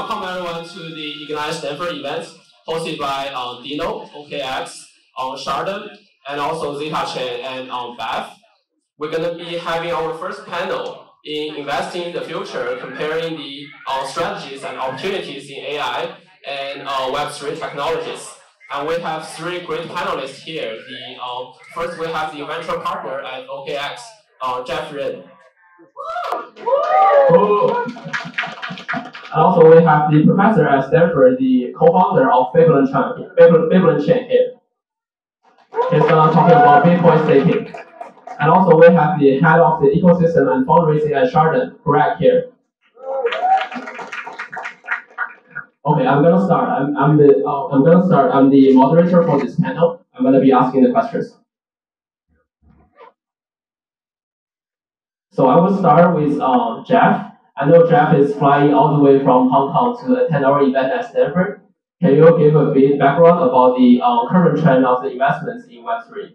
Welcome everyone to the Ignite Stanford event hosted by Dino, OKX, Shardon, and also Zetachain and BAF. We're going to be having our first panel in investing in the future, comparing the strategies and opportunities in AI and Web3 technologies. And we have three great panelists here. First, we have the venture partner at OKX, Jeff Ren. And also, we have the professor at Stanford, the co-founder of Fabulent Chain here. He's talking about Bitcoin staking. And also, we have the head of the ecosystem and fundraising at Shardon, Greg here. Okay, I'm gonna start. I'm the moderator for this panel. I'm gonna be asking the questions. So I will start with Jeff. I know Jeff is flying all the way from Hong Kong to attend our event at Stanford. Can you give a bit background about the current trend of the investments in Web3?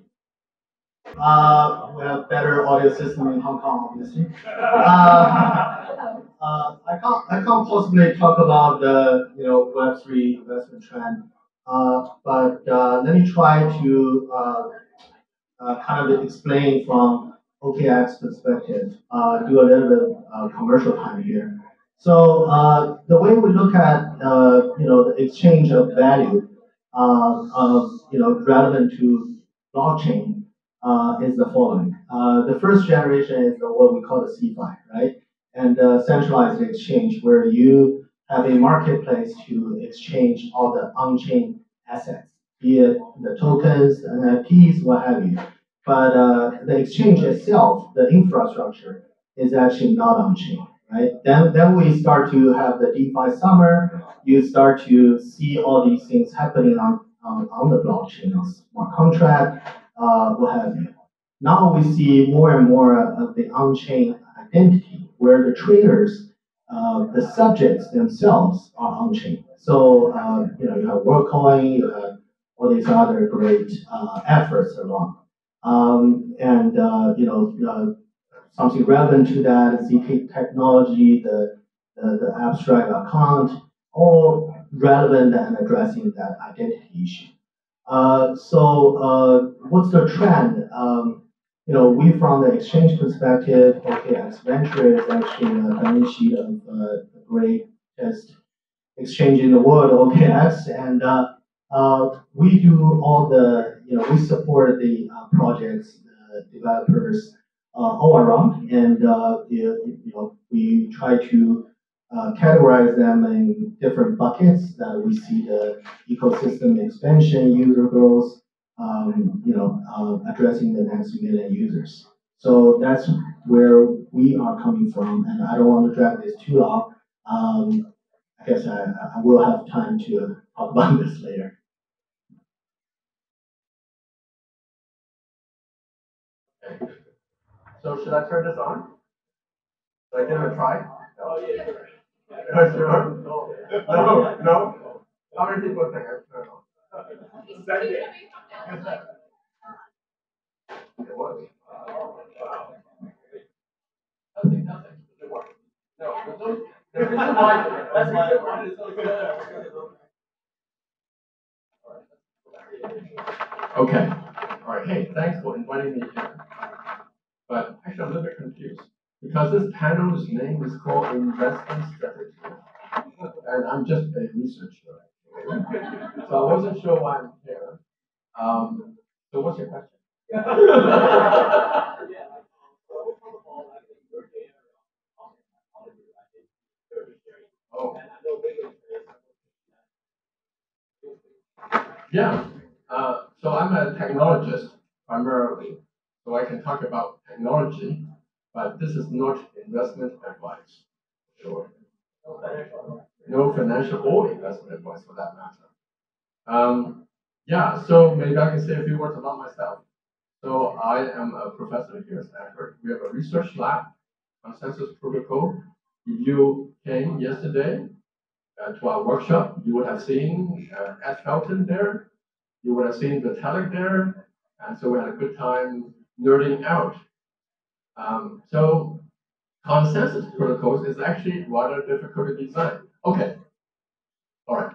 We have better audio system in Hong Kong, obviously. I can't possibly talk about the Web3 investment trend, but let me try to kind of explain from OKX perspective. Do a little bit of commercial time here. So the way we look at the exchange of value relevant to blockchain is the following. The first generation is what we call the CeFi, right? And centralized exchange, where you have a marketplace to exchange all the on-chain assets, be it the tokens, NFTs, what have you. But the exchange itself, the infrastructure, is actually not on-chain, right? Then we start to have the DeFi summer. You start to see all these things happening on the blockchain, on smart contract, what have you. Now we see more and more of the on-chain identity, where the traders, the subjects themselves are on-chain. So you have WorldCoin, you have all these other great efforts along, something relevant to that, ZK technology, the abstract account, all relevant and addressing that identity issue. So what's the trend? We from the exchange perspective, OKX Venture is actually a balance sheet of the greatest exchange in the world, OKX, and we do all the, we support the projects, the developers all around, and we try to categorize them in different buckets that we see the ecosystem expansion, user growth, addressing the next million users. So that's where we are coming from, and I don't want to drag this too long. I guess I will have time to talk about this later. Okay. So should I turn this on? Should I give it a try? Oh yeah, sure. Sure. No. How many people think I turn it on? Okay. All right. Hey, thanks for inviting me here. But actually, I'm a little bit confused because this panel's name is called Investment Strategy, and I'm just a researcher. So I wasn't sure why I'm here. So what's your question? Oh. Yeah. So I'm a technologist primarily, so I can talk about technology, but this is not investment advice. Sure. No financial or investment advice for that matter. Yeah, so maybe I can say a few words about myself. So I am a professor here at Stanford. We have a research lab, consensus protocol. If you came yesterday to our workshop, you would have seen Ed Felton there. You would have seen Vitalik there. And so we had a good time nerding out. So consensus protocols is actually rather difficult to design. Okay,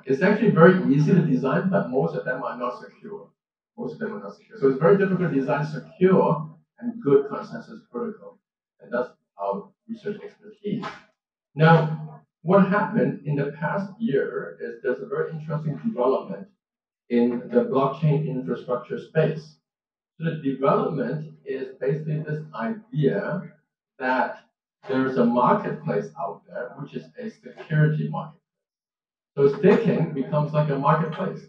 it's actually very easy to design, but most of them are not secure. Most of them are not secure. So it's very difficult to design secure and good consensus protocol. And that's our research expertise. Now, what happened in the past year is there's a very interesting development in the blockchain infrastructure space. So the development is basically this idea that there's a marketplace out there, which is a security market. So staking becomes like a marketplace.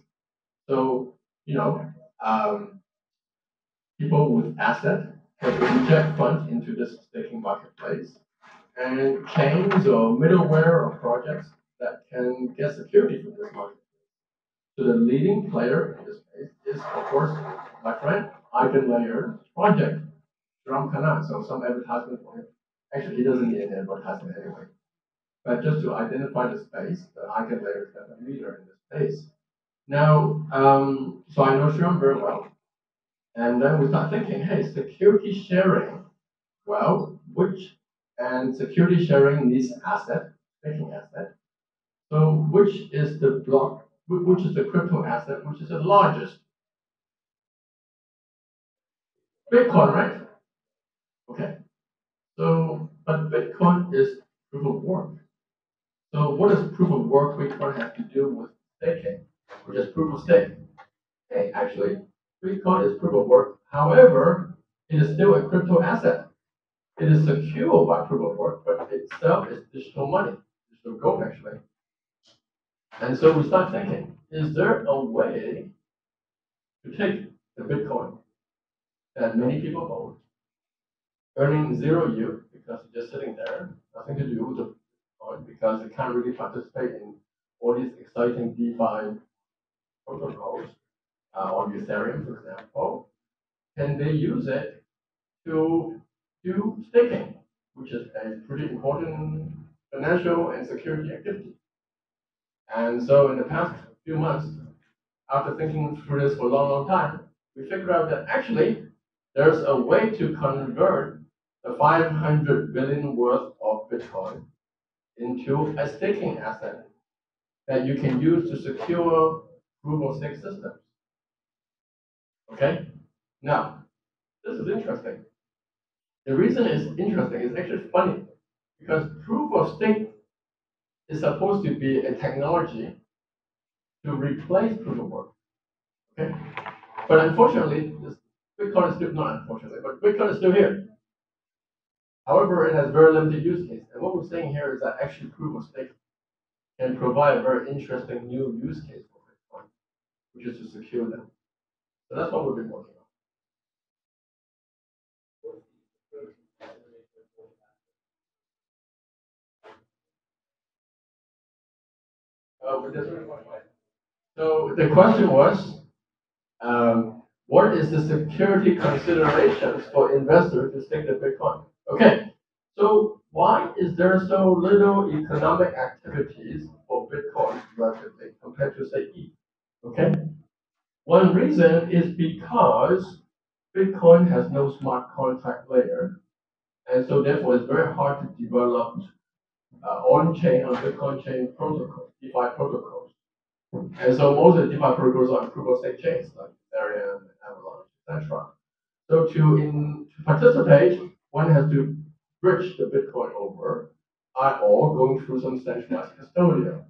So, people with assets can inject funds into this staking marketplace, and chains or middleware or projects that can get security from this marketplace. So the leading player in this space is, of course, my friend, Eigenlayer's project, Ram Khanna. So some advertisement for him. Actually, he doesn't need an advertisement anyway. But just to identify the space, the Eigenlayer is the leader in this space. Now, so I know Shram very well. And then we start thinking, hey, security sharing, well, and security sharing needs asset, staking asset. So which is the crypto asset, which is the largest? Bitcoin, right? Okay. So, but Bitcoin is proof of work. So what does proof of work Bitcoin have to do with staking, which is proof of stake? Okay, actually, Bitcoin is proof of work. However, it is still a crypto asset. It is secure by proof of work, but itself is digital money, digital gold actually. And so we start thinking, is there a way to take the Bitcoin that many people hold, earning zero yield because it's just sitting there, nothing to do with the Bitcoin because it can't really participate in all these exciting DeFi protocols on Ethereum, for example, and they use it to do staking, which is a pretty important financial and security activity. And so in the past few months, after thinking through this for a long, long time, we figured out that actually there's a way to convert the 500 billion worth of Bitcoin into a staking asset that you can use to secure proof of stake systems. Okay? Now, this is interesting. The reason it's interesting is actually funny because proof of stake is supposed to be a technology to replace proof of work. Okay? But unfortunately, Bitcoin is still not unfortunately, but Bitcoin is still here. However, it has very limited use case. And what we're saying here is that actually proof of stake can provide a very interesting new use case for Bitcoin, which is to secure them. So that's what we've been working on. So the question was, what is the security considerations for investors to stake the Bitcoin? Okay, so why is there so little economic activities for Bitcoin relatively compared to say ETH? Okay, one reason is because Bitcoin has no smart contract layer, and so therefore it's very hard to develop on-chain or Bitcoin chain protocols, DeFi protocols. And so most of the DeFi protocols are proof of stake chains like Ethereum, Avalanche, etc. So to participate, one has to bridge the Bitcoin over, or going through some centralized custodian.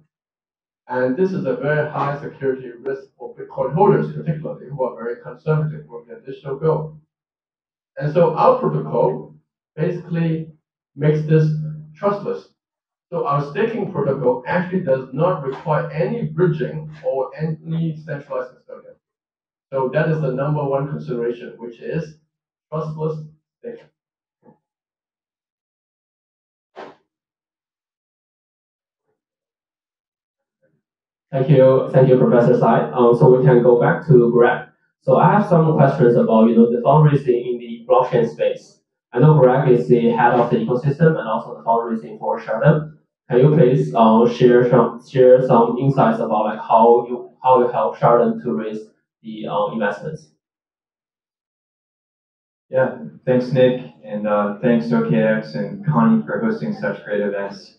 And this is a very high security risk for Bitcoin holders, particularly who are very conservative with their digital gold. And so our protocol basically makes this trustless. So our staking protocol actually does not require any bridging or any centralized custodian. So that is the number one consideration, which is trustless staking. Thank you, Professor Sai. So we can go back to Greg. So I have some questions about the fundraising in the blockchain space. I know Greg is the head of the ecosystem and also the fundraising for Sheldon. Can you please share some insights about like how you help Sheldon to raise the investments? Yeah, thanks Nick, and thanks to OKX and Connie for hosting such great events.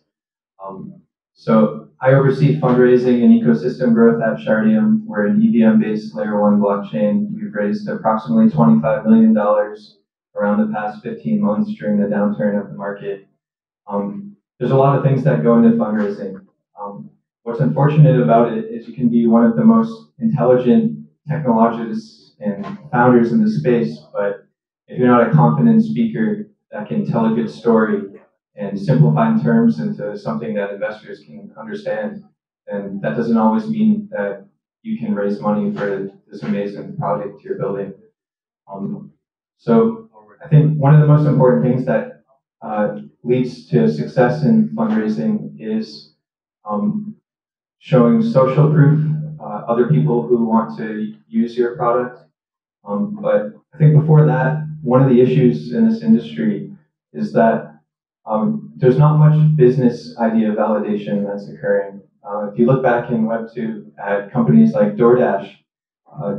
So I oversee fundraising and ecosystem growth at Shardium. We're an EVM-based layer 1 blockchain. We've raised approximately $25 million around the past 15 months during the downturn of the market. There's a lot of things that go into fundraising. What's unfortunate about it is you can be one of the most intelligent technologists and founders in the space, but if you're not a confident speaker that can tell a good story and simplify in terms into something that investors can understand, then that doesn't always mean that you can raise money for this amazing project you're building. So I think one of the most important things that leads to success in fundraising is showing social proof, other people who want to use your product. But I think before that, one of the issues in this industry is that there's not much business idea validation that's occurring. If you look back in Web2 at companies like DoorDash,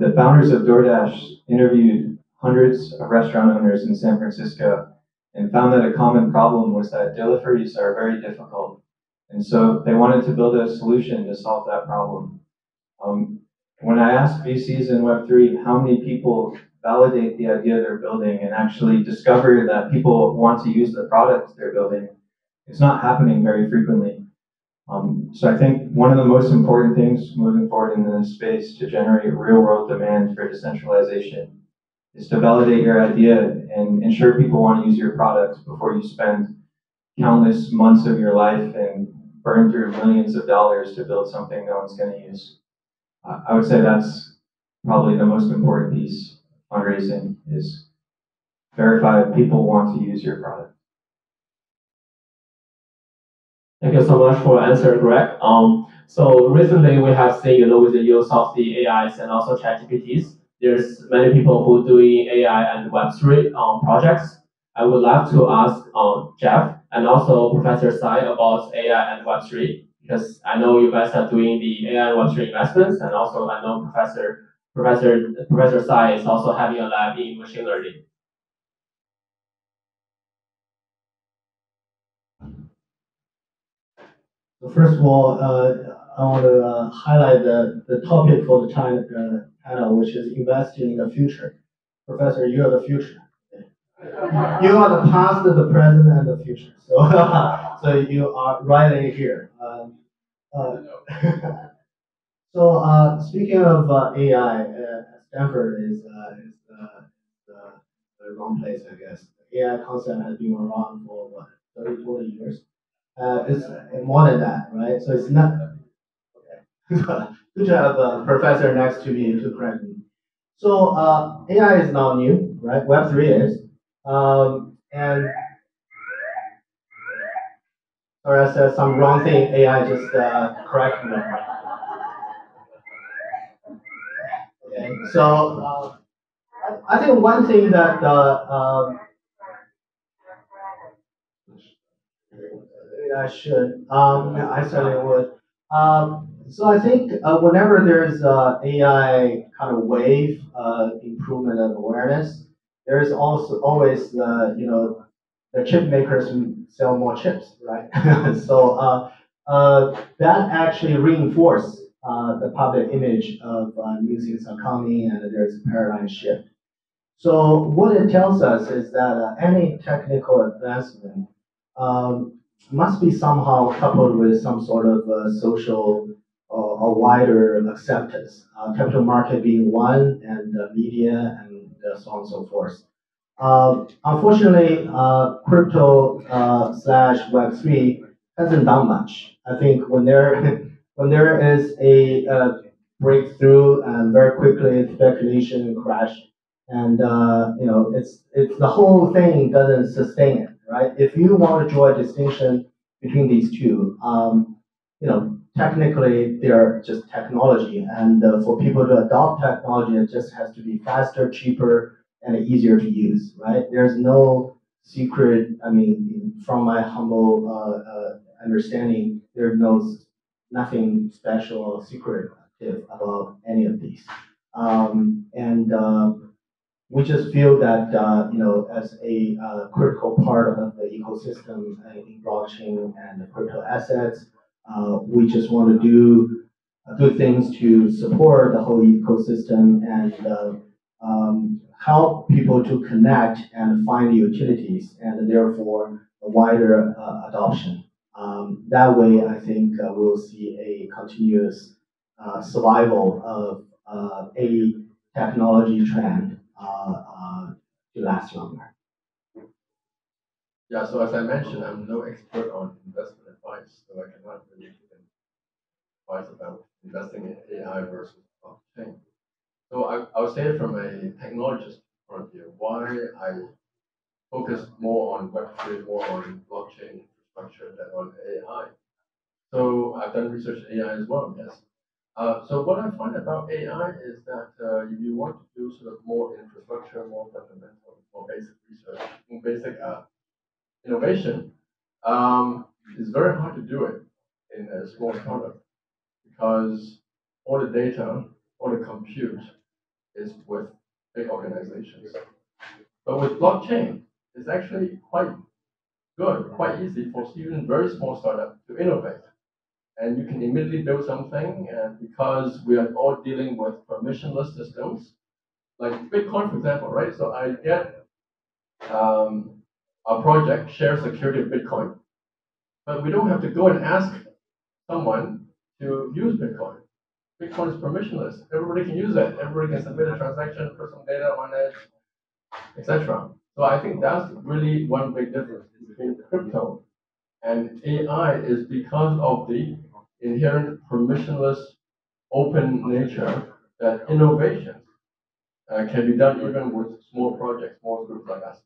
the founders of DoorDash interviewed hundreds of restaurant owners in San Francisco and found that a common problem was that deliveries are very difficult. And so they wanted to build a solution to solve that problem. When I asked VCs in Web3 how many people validate the idea they're building and actually discover that people want to use the product they're building, it's not happening very frequently. So I think one of the most important things moving forward in this space to generate real-world demand for decentralization is to validate your idea and ensure people want to use your product before you spend countless months of your life and burn through millions of dollars to build something no one's going to use. I would say that's probably the most important piece of fundraising is verify that people want to use your product. Thank you so much for answering, Greg. So recently we have seen, with the use of the AIs and also ChatGPTs, there's many people who doing AI and Web3 projects. I would love to ask Jeff and also Professor Sai about AI and Web3, because I know you guys are doing the AI and Web3 investments, and also I know Professor Sai is also having a lab in machine learning. So first of all, I want to highlight the topic for the panel, which is investing in the future. Professor, you are the future. You are the past, the present, and the future. So, so you are right here. So speaking of AI, Stanford is the wrong place, I guess. The AI concept has been around for what, 30, 40 years. It's more than that, right? So it's not. Okay. Good to have a professor next to me to correct me. So AI is not new, right? Web3 is. And sorry, I said some wrong thing. AI just correct me. Okay. So I think one thing that I should. I certainly would. So I think whenever there's AI kind of wave improvement of awareness, there's also always the chip makers who sell more chips, right? So that actually reinforces the public image of new things are coming, and there's a paradigm shift. So what it tells us is that any technical advancement must be somehow coupled with some sort of social or wider acceptance. Capital market being one, and media, and so on and so forth. Unfortunately, crypto slash Web3 hasn't done much. I think when there is a breakthrough and very quickly speculation and crash, and it's the whole thing doesn't sustain it, right? If you want to draw a distinction between these two, technically they're just technology, and for people to adopt technology, it just has to be faster, cheaper, and easier to use, right? There's no secret. I mean, from my humble understanding, there's nothing special or secretive about any of these, we just feel that as a critical part of the ecosystem in blockchain and crypto assets, We just want to do good things to support the whole ecosystem and help people to connect and find utilities and therefore a wider adoption. That way, I think we'll see a continuous survival of a technology trend to last longer. Yeah, so as I mentioned, I'm no expert on investment advice, so I cannot really give advice about investing in AI versus blockchain. So I would say from a technologist point of view, why I focus more on Web3, more on blockchain infrastructure than on AI. So I've done research in AI as well, yes. So what I find about AI is that if you want to do sort of more infrastructure, more fundamental, more basic research, more basic innovation, it's very hard to do it in a small startup because all the data, all the compute is with big organizations. But with blockchain, it's actually quite good, quite easy for even very small startup to innovate. And you can immediately build something, and because we are all dealing with permissionless systems, like Bitcoin, for example, right? So I get a project share security of Bitcoin, but we don't have to go and ask someone to use Bitcoin. Bitcoin is permissionless. Everybody can use it. Everybody can submit a transaction, put some data on it, etc. So I think that's really one big difference between crypto and AI is because of the inherent permissionless open nature that innovations can be done even with small projects, small groups like us.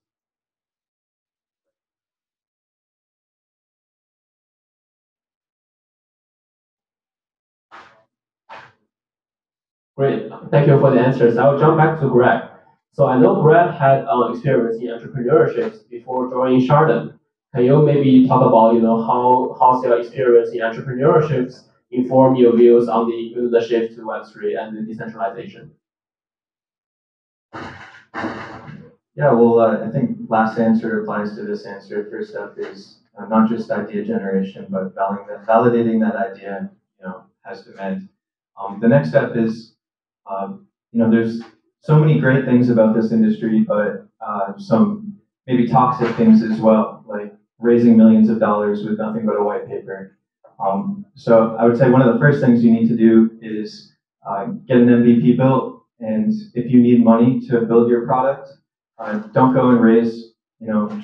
Great, thank you for the answers. I'll jump back to Greg. So I know Greg had experience in entrepreneurship before joining Shardon. Can you maybe talk about how's your experience in entrepreneurship inform your views on the shift to Web3 and the decentralization? Yeah, well, I think last answer applies to this answer. First up is not just idea generation, but validating that idea, has demand. The next step is, there's so many great things about this industry, but some maybe toxic things as well, like raising millions of dollars with nothing but a white paper. So I would say one of the first things you need to do is get an MVP built, and if you need money to build your product, don't go and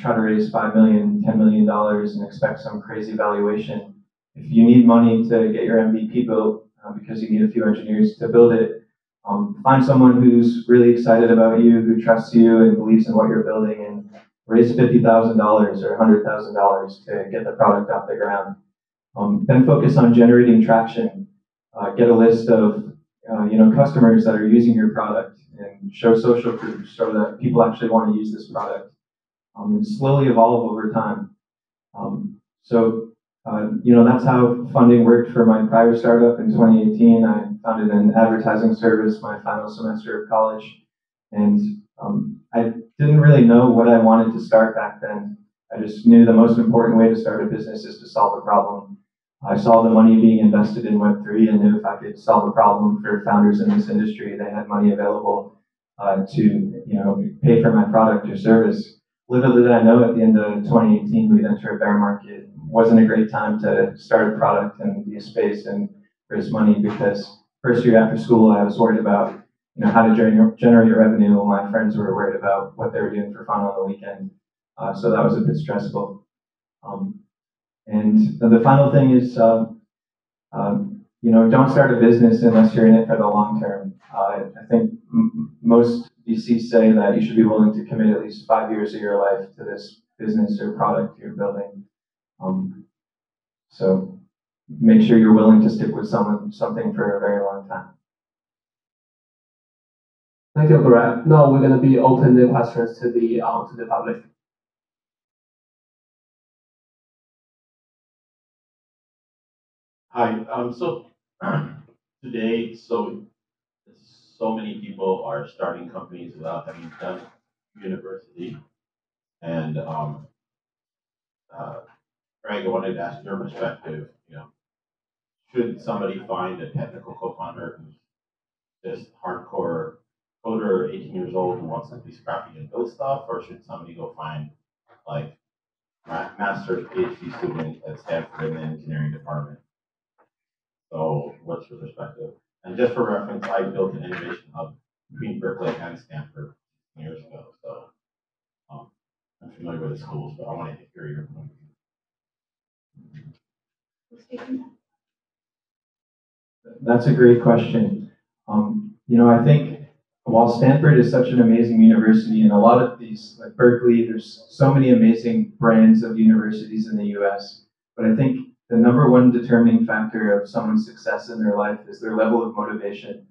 try to raise $5 million, $10 million and expect some crazy valuation. If you need money to get your MVP built because you need a few engineers to build it, find someone who's really excited about you, who trusts you and believes in what you're building, and raise $50,000 or $100,000 to get the product off the ground. Then focus on generating traction. Get a list of customers that are using your product and show social proof so that people actually want to use this product. And slowly evolve over time. That's how funding worked for my prior startup in 2018. I founded an advertising service my final semester of college. And I didn't really know what I wanted to start back then. I just knew the most important way to start a business is to solve a problem. I saw the money being invested in Web3 and knew if I could solve a problem for founders in this industry, they had money available to pay for my product or service. Little did I know at the end of 2018, we'd enter a bear market. It wasn't a great time to start a product and be a space and raise money because first year after school, I was worried about how to generate revenue. While my friends were worried about what they were doing for fun on the weekend. So that was a bit stressful. And the final thing is, don't start a business unless you're in it for the long term. I think most VCs say that you should be willing to commit at least 5 years of your life to this business or product you're building. So make sure you're willing to stick with something for a very long time. Thank you, Greg. Now we're going to be open the questions to the public. Hi. So today, so many people are starting companies without having done university. And Greg, I wanted to ask your perspective. should somebody find a technical co-founder who's just hardcore coder, 18 years old, who wants to be scrappy and build stuff, or should somebody go find like master's PhD student at Stanford in the engineering department? So what's your perspective? And just for reference, I built an innovation hub between Berkeley and Stanford years ago. So I'm familiar with the schools, but I want to hear your point of view. That's a great question. I think while Stanford is such an amazing university, and a lot of these, like Berkeley, there's so many amazing brands of universities in the US, but I think the number one determining factor of someone's success in their life is their level of motivation.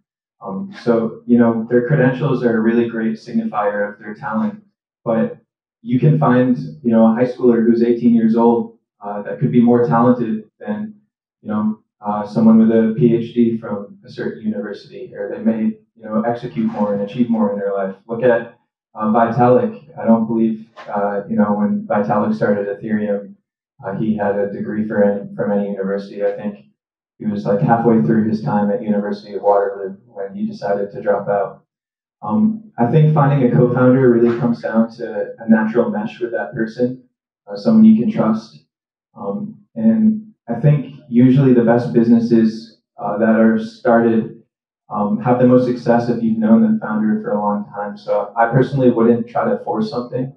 Their credentials are a really great signifier of their talent, but you can find, a high schooler who's 18 years old that could be more talented than, someone with a PhD from a certain university, or they may, execute more and achieve more in their life. Look at Vitalik. I don't believe, when Vitalik started Ethereum, he had a degree from any university. I think he was like halfway through his time at University of Waterloo when he decided to drop out. I think finding a co-founder really comes down to a natural mesh with that person, someone you can trust. And I think usually the best businesses that are started have the most success if you've known the founder for a long time. So I personally wouldn't try to force something.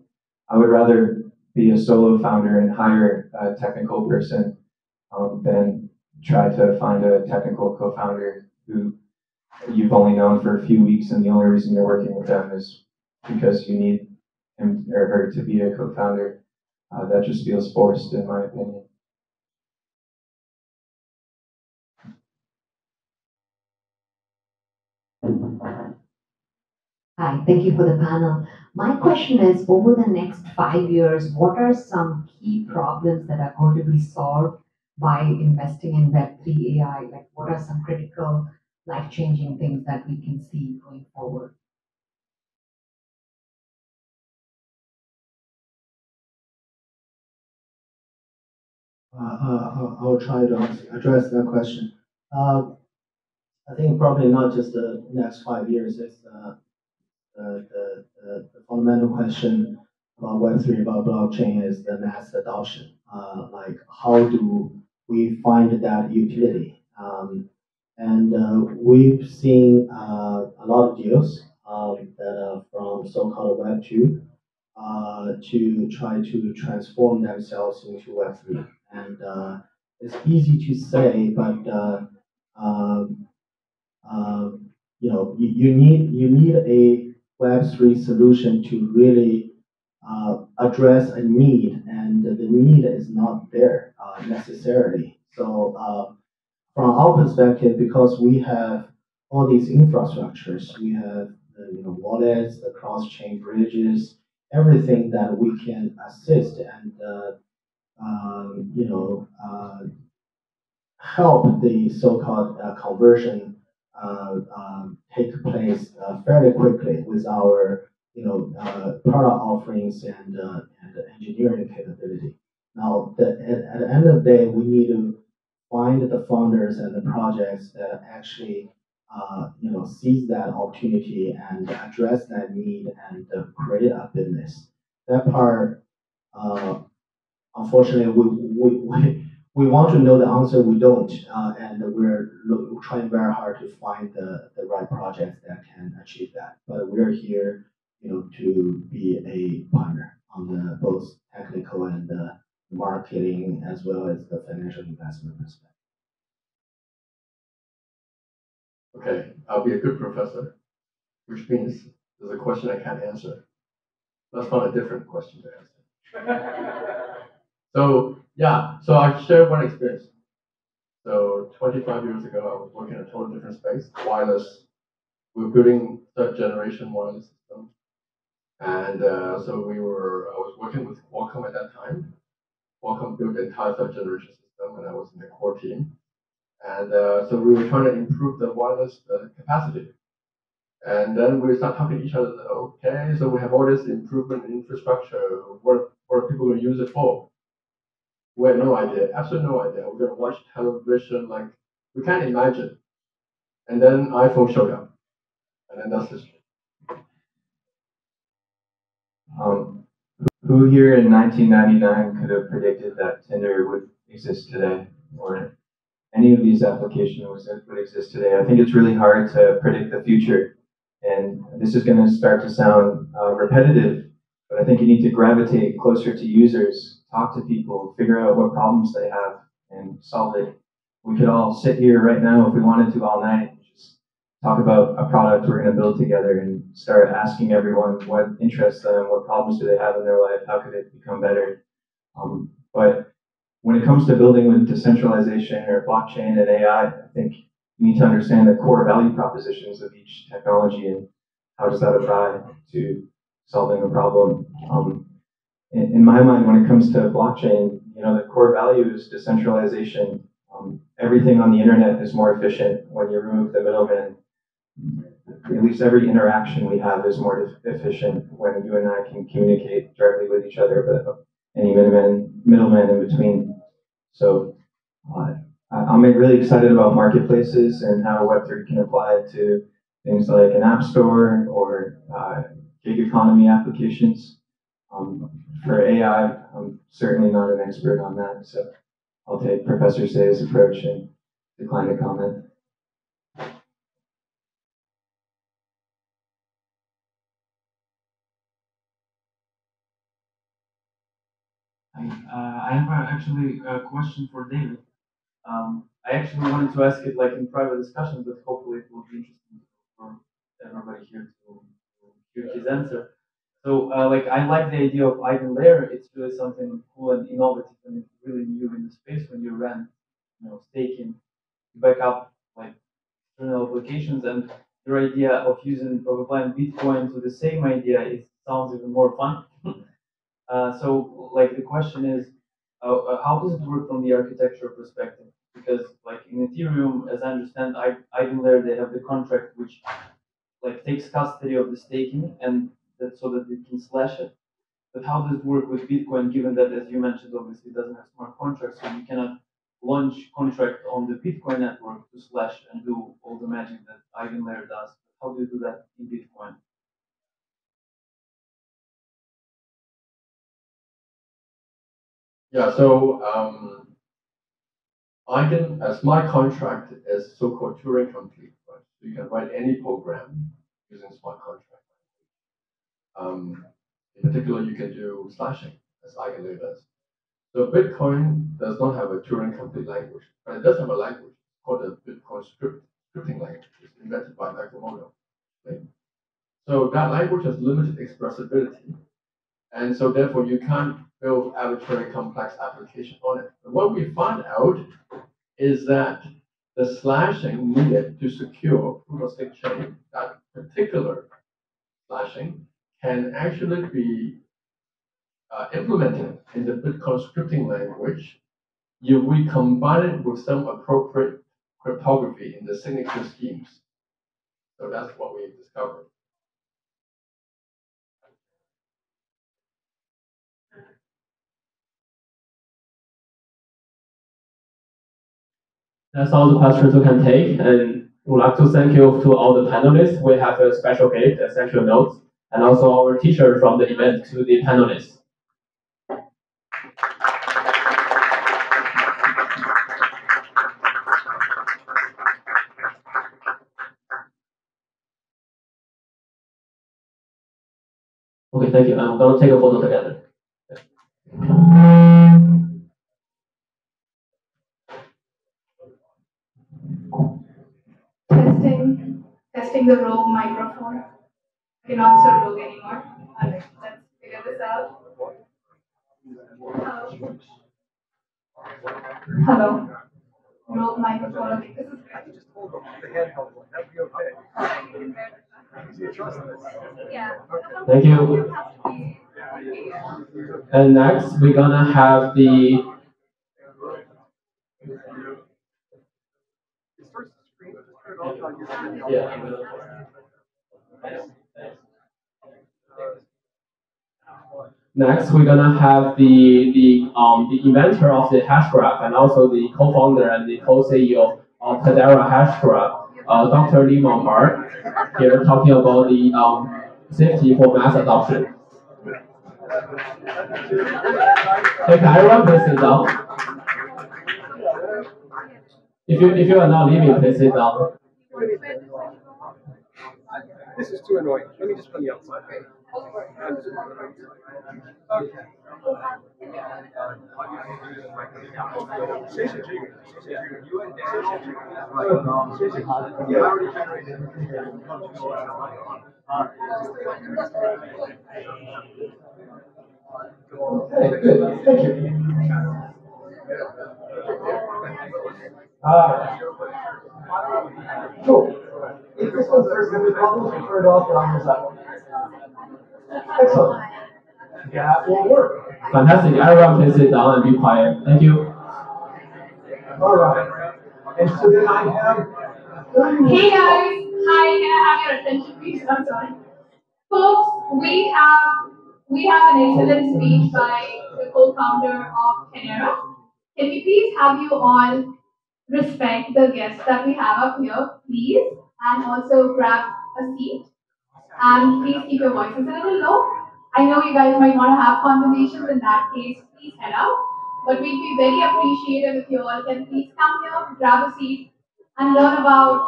I would rather be a solo founder and hire a technical person than try to find a technical co-founder who you've only known for a few weeks, and the only reason you're working with them is because you need him or her to be a co-founder. That just feels forced, in my opinion. Hi, thank you for the panel. My question is, over the next 5 years, what are some key problems that are going to be solved by investing in Web3 AI? Like, what are some critical, life-changing things that we can see going forward? I'll try to address that question. I think probably not just the next 5 years. It's the fundamental question about Web3, about blockchain is the mass adoption. Like, how do we find that utility? We've seen a lot of deals that are from so-called Web2 to try to transform themselves into Web3. And it's easy to say, but you need a Web3 solution to really address a need, and the need is not there necessarily. So from our perspective, because we have all these infrastructures, we have the wallets, the cross-chain bridges, everything that we can assist and help the so-called conversion take place fairly quickly with our product offerings and engineering capability. Now, at the end of the day, we need to find the founders and the projects that actually seize that opportunity and address that need and create a business. That part, unfortunately, we want to know the answer, we don't, and we're trying very hard to find the right projects that can achieve that. But we're here, to be a partner on the both technical and the marketing as well as the financial investment perspective. Okay, I'll be a good professor, which means there's a question I can't answer. Let's find a different question to answer. So I share one experience. So 25 years ago, I was working in a totally different space, wireless. We were building third generation wireless systems. And I was working with Qualcomm at that time. Qualcomm built the entire third generation system, and I was in the core team. And so we were trying to improve the wireless capacity. And then we start talking to each other, okay, so we have all this improvement in infrastructure. What are people going to use it for? We had no idea, absolutely no idea. We're going to watch television like We can't imagine. And then iPhone showed up, and then that's history. Who here in 1999 could have predicted that Tinder would exist today, or any of these applications would exist today? I think it's really hard to predict the future, and this is going to start to sound repetitive, but I think you need to gravitate closer to users, talk to people, figure out what problems they have, and solve it. We could all sit here right now if we wanted to all night, just talk about a product we're going to build together and start asking everyone what interests them, what problems do they have in their life, how could it become better. But when it comes to building with decentralization or blockchain and AI, I think you need to understand the core value propositions of each technology and how does that apply to solving a problem. In my mind, when it comes to blockchain, the core value is decentralization. Everything on the internet is more efficient when you remove the middleman. At least every interaction we have is more efficient when you and I can communicate directly with each other, but any middleman in between. So I'm really excited about marketplaces and how Web3 can apply to things like an app store or gig economy applications. For AI, I'm certainly not an expert on that, so I'll take Professor Say's approach and decline to comment. I have actually a question for David. I actually wanted to ask it like in private discussion, but hopefully it will be interesting for everybody here to hear his answer. So like I like the idea of Eigen layer. It's really something cool and innovative, and it's really new in the space when you run, staking, backup like external applications, and your idea of applying Bitcoin to the same idea sounds even more fun. So like the question is, how does it work from the architecture perspective? Because like in Ethereum, as I understand, Eigenlayer, they have the contract which like takes custody of the staking and that so that it can slash it. But how does it work with Bitcoin, given that, as you mentioned, obviously it doesn't have smart contracts, so you cannot launch contract on the Bitcoin network to slash and do all the magic that Eigenlayer does. How do you do that in Bitcoin? Yeah, so a smart contract is so-called Turing complete, right? So you can write any program using smart contract. In particular, you can do slashing, as Eigenlayer does. So Bitcoin does not have a Turing complete language, but it does have a language called the Bitcoin scripting language. It's invented by Nakamoto. Okay? So that language has limited expressibility, and so therefore you can't build arbitrary complex application on it. But what we found out is that the slashing needed to secure proof of stake chain, that particular slashing, can actually be implemented in the Bitcoin scripting language if we combine it with some appropriate cryptography in the signature schemes. So that's what we discovered. That's all the questions we can take, and we'd like to thank you to all the panelists. We have a special gift, a special note, and also our teacher from the event to the panelists. Okay, thank you. I'm going to take a photo together. Testing the Rogue microphone. Cannot say Rogue anymore. Alright, let's figure this out. Hello. Rogue microphone. Okay, this is great. Just hold on the handheld one. That'll be okay. Yeah. Thank you. And next, we're gonna have the Next, we're gonna have the inventor of the hash graph and also the co-founder and the co-CEO of Hedera Hedera, Dr. Limon Hart, here talking about the safety for mass adoption. Hey, can everyone please sit down? If you are not leaving, please sit down. This is too annoying. Let me just put you outside. Okay. Okay, good. Thank you. Cool. If this one's first going to be problems, we turn it off and on your side. Excellent. That will work. Fantastic. Everyone please sit down and be quiet. Thank you. All right. And so then I have. Hey guys, hi. Can I have your attention, please? I'm sorry, folks. We have an excellent speech by the co-founder of Hedera. Can we please have you all respect the guests that we have up here, please, and also grab a seat. And please keep your voices a little low. I know you guys might want to have conversations. In that case, please head out. But we'd be very appreciative if you all can please come here, grab a seat, and learn about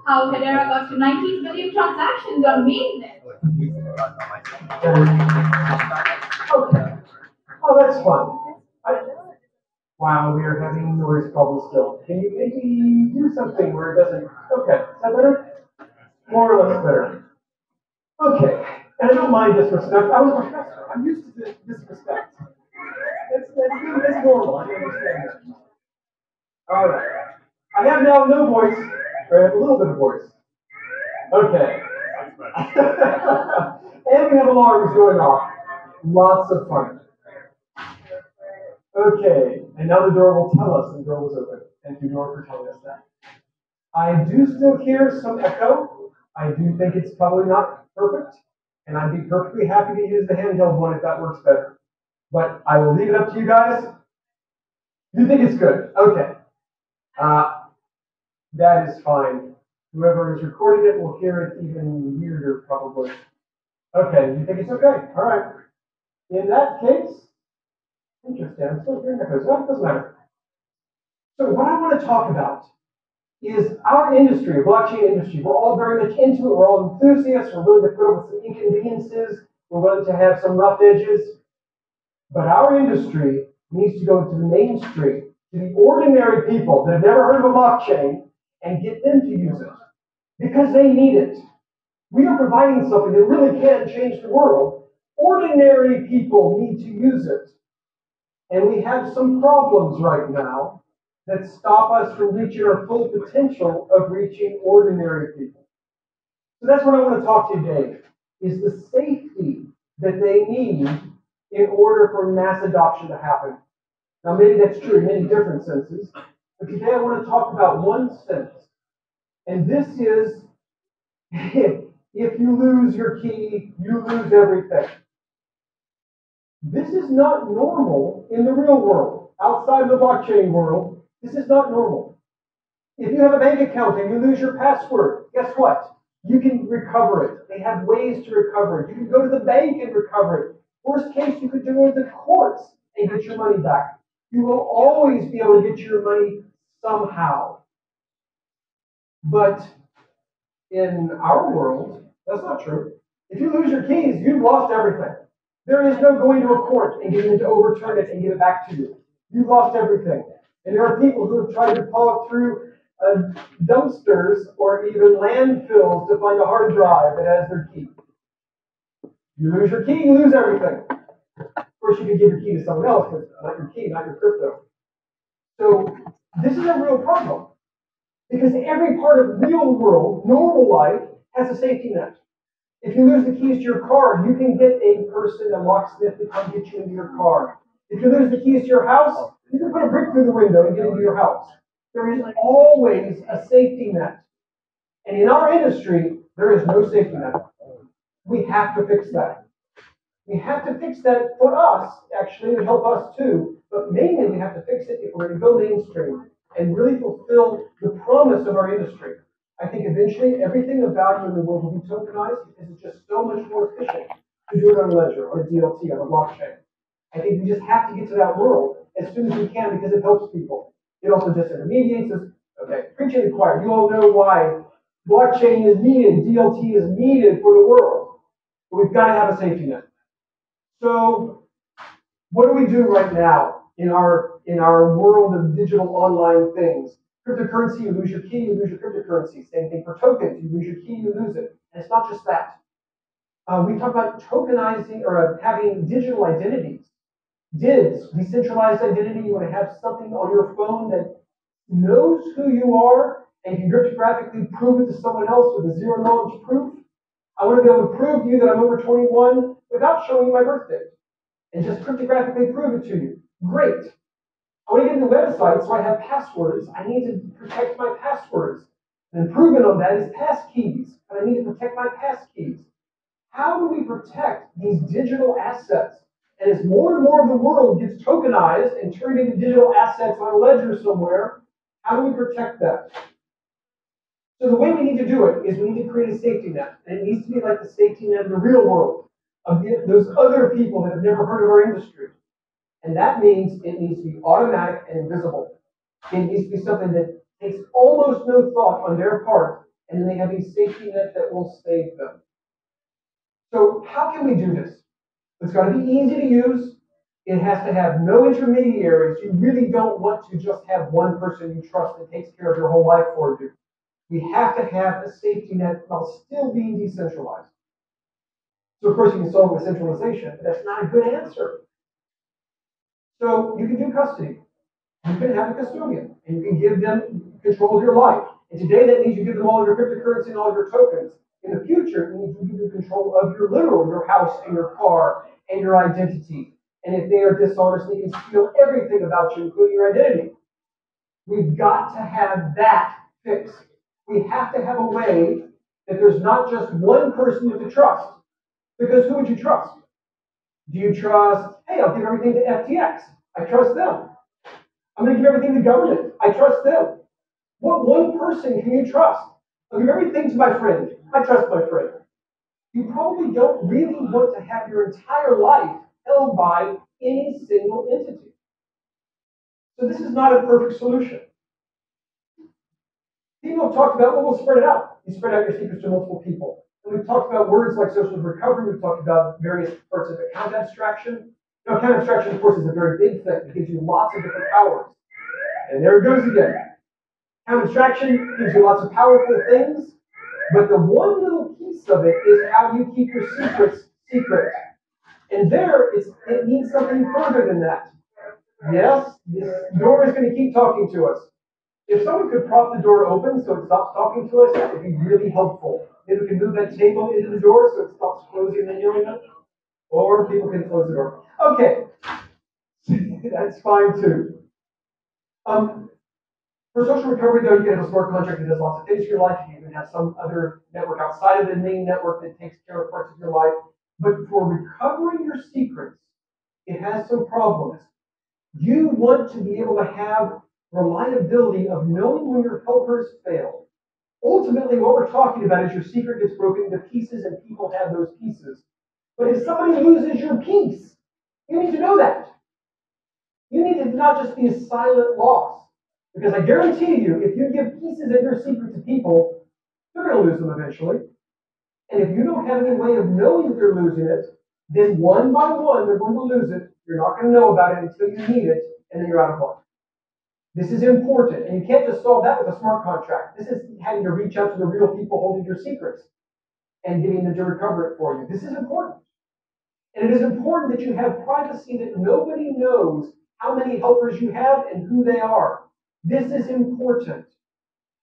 how Hedera got to 19 billion transactions on mainnet. Okay. Oh, that's fun. Wow, we are having noise problems still. Can you maybe do something where it doesn't? Okay, is that better? More or less better. Okay, and I don't mind disrespect. I was a professor. I'm used to this disrespect. That's normal. I understand that. All right. I have now no voice, or I have a little bit of voice. Okay. And we have alarms going off. Lots of fun. Okay, and now the door will tell us the door was open. Thank you, door, for telling us that. I do still hear some echo. I do think it's probably not perfect, and I'd be perfectly happy to use the handheld one if that works better. But I will leave it up to you guys. You think it's good? Okay. That is fine. Whoever is recording it will hear it even weirder, probably. Okay, you think it's okay? All right. In that case, interesting. I'm still hearing echoes. Well, it doesn't matter. So what I want to talk about is our industry, blockchain industry. We're all very much into it. We're all enthusiasts. We're willing to put up with some inconveniences. We're willing to have some rough edges. But our industry needs to go into the mainstream, to the ordinary people that have never heard of a blockchain, and get them to use it. Because they need it. We are providing something that really can change the world. Ordinary people need to use it. And we have some problems right now that stop us from reaching our full potential of reaching ordinary people. So that's what I want to talk to you today, is the safety that they need in order for mass adoption to happen. Now, maybe that's true in many different senses, but today I want to talk about one sense. And this is, if you lose your key, you lose everything. This is not normal in the real world. Outside of the blockchain world, this is not normal. If you have a bank account and you lose your password, guess what? You can recover it. They have ways to recover it. You can go to the bank and recover it. Worst case, you could go to the courts and get your money back. You will always be able to get your money somehow. But in our world, that's not true. If you lose your keys, you've lost everything. There is no going to a court and getting them to overturn it and give it back to you. You've lost everything. And there are people who have tried to paw through dumpsters or even landfills to find a hard drive that has their key. You lose your key, you lose everything. Of course, you can give your key to someone else, but not your key, not your crypto. So this is a real problem. Because every part of real world, normal life, has a safety net. If you lose the keys to your car, you can get a person, a locksmith, to come get you into your car. If you lose the keys to your house, you can put a brick through the window and get into your house. There is always a safety net. And in our industry, there is no safety net. We have to fix that. We have to fix that for us, actually, to help us too. But mainly we have to fix it if we're going to go mainstream. and really fulfill the promise of our industry. I think eventually everything of value in the world will be tokenized because it's just so much more efficient to do it on a ledger, on a DLT, on a blockchain. I think we just have to get to that world as soon as we can because it helps people. It also disintermediates us. Okay, preaching to the choir. You all know why blockchain is needed, DLT is needed for the world. But we've got to have a safety net. So what do we do right now in our world of digital online things? Cryptocurrency, you lose your key, you lose your cryptocurrency. Same thing for tokens, you lose your key, you lose it. And it's not just that. We talk about tokenizing or having digital identities. DIDs, decentralized identity, you want to have something on your phone that knows who you are and can cryptographically prove it to someone else with a zero knowledge proof. I want to be able to prove to you that I'm over 21 without showing you my birthday and just cryptographically prove it to you. Great. I want to get into websites so I have passwords. I need to protect my passwords. An improvement on that is passkeys, and I need to protect my passkeys. How do we protect these digital assets? And as more and more of the world gets tokenized and turned into digital assets on a ledger somewhere, how do we protect that? So the way we need to do it is we need to create a safety net. And it needs to be like the safety net in the real world of those other people that have never heard of our industry. And that means it needs to be automatic and invisible. It needs to be something that takes almost no thought on their part, and then they have a safety net that will save them. So how can we do this? It's got to be easy to use. It has to have no intermediaries. You really don't want to just have one person you trust that takes care of your whole life for you. We have to have a safety net while still being decentralized. So of course you can solve with centralization, but that's not a good answer. So you can do custody. You can have a custodian, and you can give them control of your life. And today that means you give them all of your cryptocurrency and all of your tokens. In the future, it means you give them control of your literal, your house and your car and your identity. And if they are dishonest, they can steal everything about you, including your identity. We've got to have that fixed. We have to have a way that there's not just one person you have to trust. Because who would you trust? Do you trust, hey, I'll give everything to FTX. I trust them. I'm going to give everything to government. I trust them. What one person can you trust? I'll give everything to my friend. I trust my friend. You probably don't really want to have your entire life held by any single entity. So this is not a perfect solution. People have talked about, well, we'll spread it out. You spread out your secrets to multiple people. And we've talked about words like social recovery. We've talked about various parts of account abstraction. Now, account abstraction, of course, is a very big thing. It gives you lots of different powers. And there it goes again. Account abstraction gives you lots of powerful things, but the one little piece of it is how you keep your secrets secret. And there, it needs something further than that. Yes, this door is going to keep talking to us. If someone could prop the door open so it stops talking to us, that would be really helpful. Maybe we can move that table into the door so it stops closing and hearing us. Or people can close the door. Okay, that's fine too. For social recovery, though, you can have a smart contract that does lots of things for your life. You can even have some other network outside of the main network that takes care of parts of your life. But for recovering your secrets, it has some problems. You want to be able to have reliability of knowing when your helpers fail. Ultimately, what we're talking about is your secret gets broken into pieces and people have those pieces. But if somebody loses your piece, you need to know that. You need to not just be a silent loss. Because I guarantee you, if you give pieces of your secret to people, they're going to lose them eventually. And if you don't have any way of knowing that they're losing it, then one by one, they're going to lose it. You're not going to know about it until you need it, and then you're out of luck. This is important, and you can't just solve that with a smart contract. This is having to reach out to the real people holding your secrets and getting them to recover it for you. This is important. And it is important that you have privacy, that nobody knows how many helpers you have and who they are. This is important.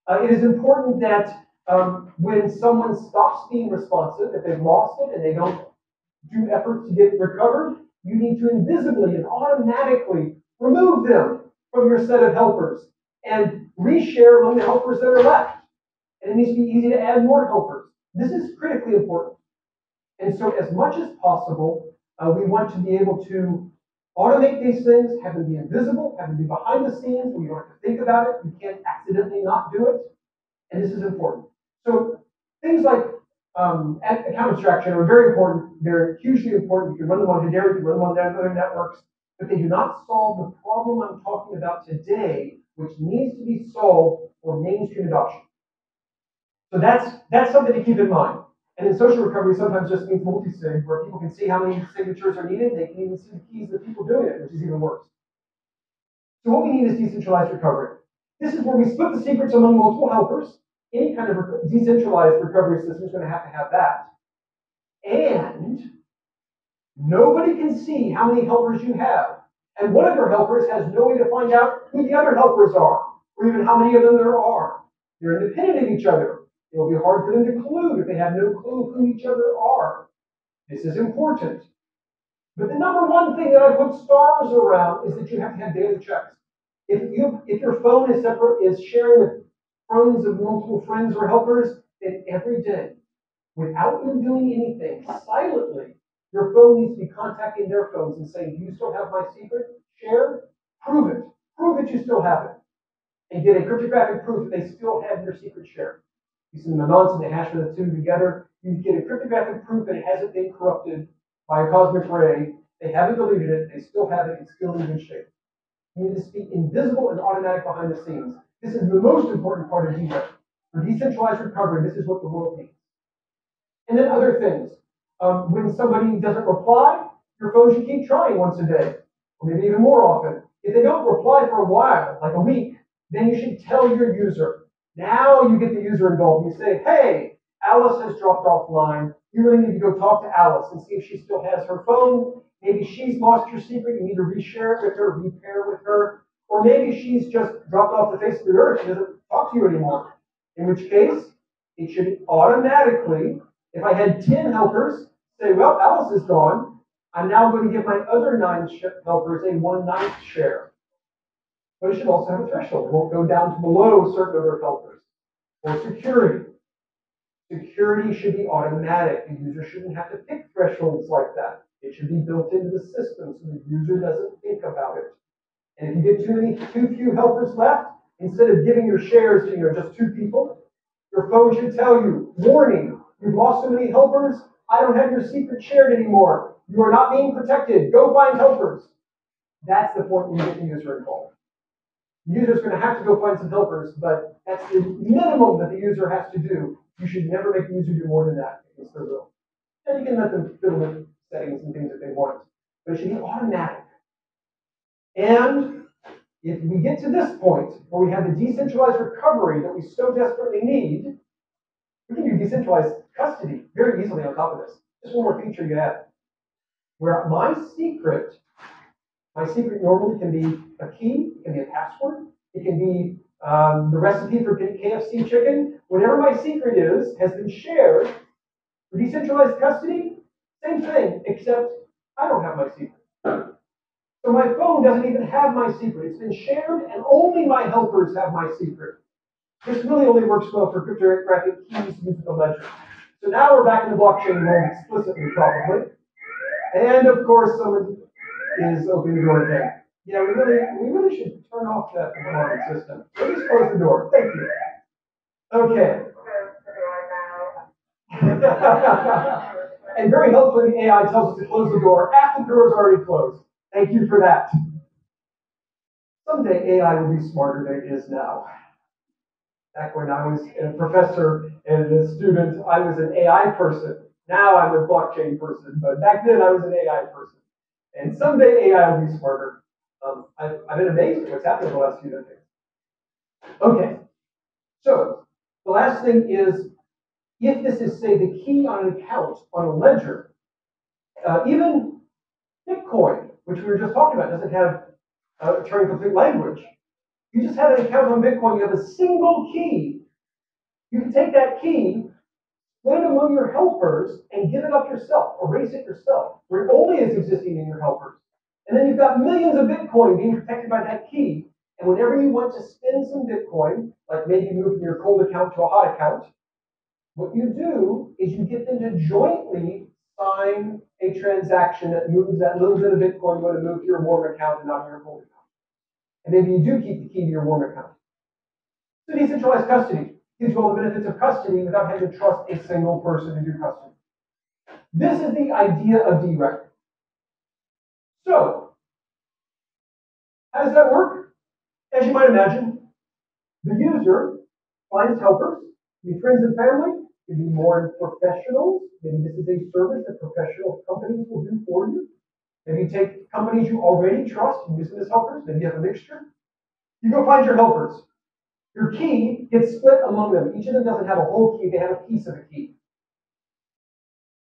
It is important that when someone stops being responsive, if they've lost it and they don't do efforts to get it recovered, you need to invisibly and automatically remove them from your set of helpers and reshare among the helpers that are left. And it needs to be easy to add more helpers. This is critically important. And so as much as possible, we want to be able to Automate these things, have them be invisible, have them be behind the scenes where you don't have to think about it, you can't accidentally not do it, and this is important. So things like account abstraction are very important. They're hugely important. You can run them on Hedera, you can run them on other networks, but they do not solve the problem I'm talking about today, which needs to be solved for mainstream adoption. So that's something to keep in mind. And in social recovery, sometimes just means multi-sig, where people can see how many signatures are needed. They can even see the keys of the people doing it, which is even worse. So what we need is decentralized recovery. This is where we split the secrets among multiple helpers. Any kind of decentralized recovery system is going to have that. And nobody can see how many helpers you have. And one of your helpers has no way to find out who the other helpers are, or even how many of them there are. They're independent of each other. It will be hard for them to collude if they have no clue who each other are. This is important. But the number one thing that I put stars around is that you have to have daily checks. If your phone is separate, is sharing with friends of multiple friends or helpers, then every day, without you doing anything, silently, your phone needs to be contacting their phones and saying, do you still have my secret? Share, prove it. Prove that you still have it. And get a cryptographic proof that they still have your secret share. You send them a nonce and they hash the two together. You get a cryptographic proof that it hasn't been corrupted by a cosmic ray. They haven't deleted it. They still have it. It's still in good shape. You need this to be invisible and automatic behind the scenes. This is the most important part of DeFi. For decentralized recovery, this is what the world needs. And then other things. When somebody doesn't reply, your phone should keep trying once a day, or maybe even more often. If they don't reply for a while, like a week, then you should tell your user. Now you get the user involved. You say, hey, Alice has dropped offline. You really need to go talk to Alice and see if she still has her phone. Maybe she's lost your secret. You need to reshare it with her, repair with her. Or maybe she's just dropped off the face of the earth. She doesn't talk to you anymore. In which case, it should automatically, if I had 10 helpers, say, well, Alice is gone. I'm now going to give my other 9 helpers a 1/9 share. But it should also have a threshold. It won't go down to below a certain number of helpers. Or security. Security should be automatic. The user shouldn't have to pick thresholds like that. It should be built into the system so the user doesn't think about it. And if you get too few helpers left, instead of giving your shares to just 2 people, your phone should tell you, warning, you've lost so many helpers, I don't have your secret shared anymore. You are not being protected. Go find helpers. That's the point when you get the user involved. The user's going to have to go find some helpers, but that's the minimum that the user has to do. You should never make the user do more than that against their will. And you can let them fiddle with settings and things if they want. But it should be automatic. And if we get to this point, where we have the decentralized recovery that we so desperately need, we can do decentralized custody very easily on top of this. Just one more feature you add. Where my secret normally can be a key, it can be a password, it can be the recipe for KFC chicken. Whatever my secret is, has been shared. For decentralized custody, same thing, except I don't have my secret. So my phone doesn't even have my secret. It's been shared, and only my helpers have my secret. This really only works well for cryptographic keys used with the ledger. So now we're back in the blockchain world explicitly, probably. And of course, someone is opening the door again. Yeah, we really should turn off that alarm system. So just close the door. Thank you. Okay. And very helpfully, the AI tells us to close the door after the door is already closed. Thank you for that. Someday AI will be smarter than it is now. Back when I was a professor and a student, I was an AI person. Now I'm a blockchain person, but back then I was an AI person. And someday AI will be smarter. I've been amazed at what's happened in the last few decades. Okay, so the last thing is, if this is, say, the key on an account on a ledger, even Bitcoin, which we were just talking about, doesn't have Turing complete language. You just have an account on Bitcoin, you have a single key. You can take that key, split it among your helpers, and give it up yourself, erase it yourself, where it only is existing in your helpers. And then you've got millions of Bitcoin being protected by that key. And whenever you want to spend some Bitcoin, like maybe move from your cold account to a hot account, what you do is you get them to jointly sign a transaction that moves that little bit of Bitcoin going to move to your warm account and not your cold account. And maybe you do keep the key to your warm account. So decentralized custody gives you all the benefits of custody without having to trust a single person to do custody. This is the idea of DREC. So, how does that work? As you might imagine, the user finds helpers, be friends and family, can be more professionals. Maybe this is a service that professional companies will do for you. Maybe you take companies you already trust and use them as helpers. Maybe you have a mixture. You go find your helpers. Your key gets split among them. Each of them doesn't have a whole key, they have a piece of a key.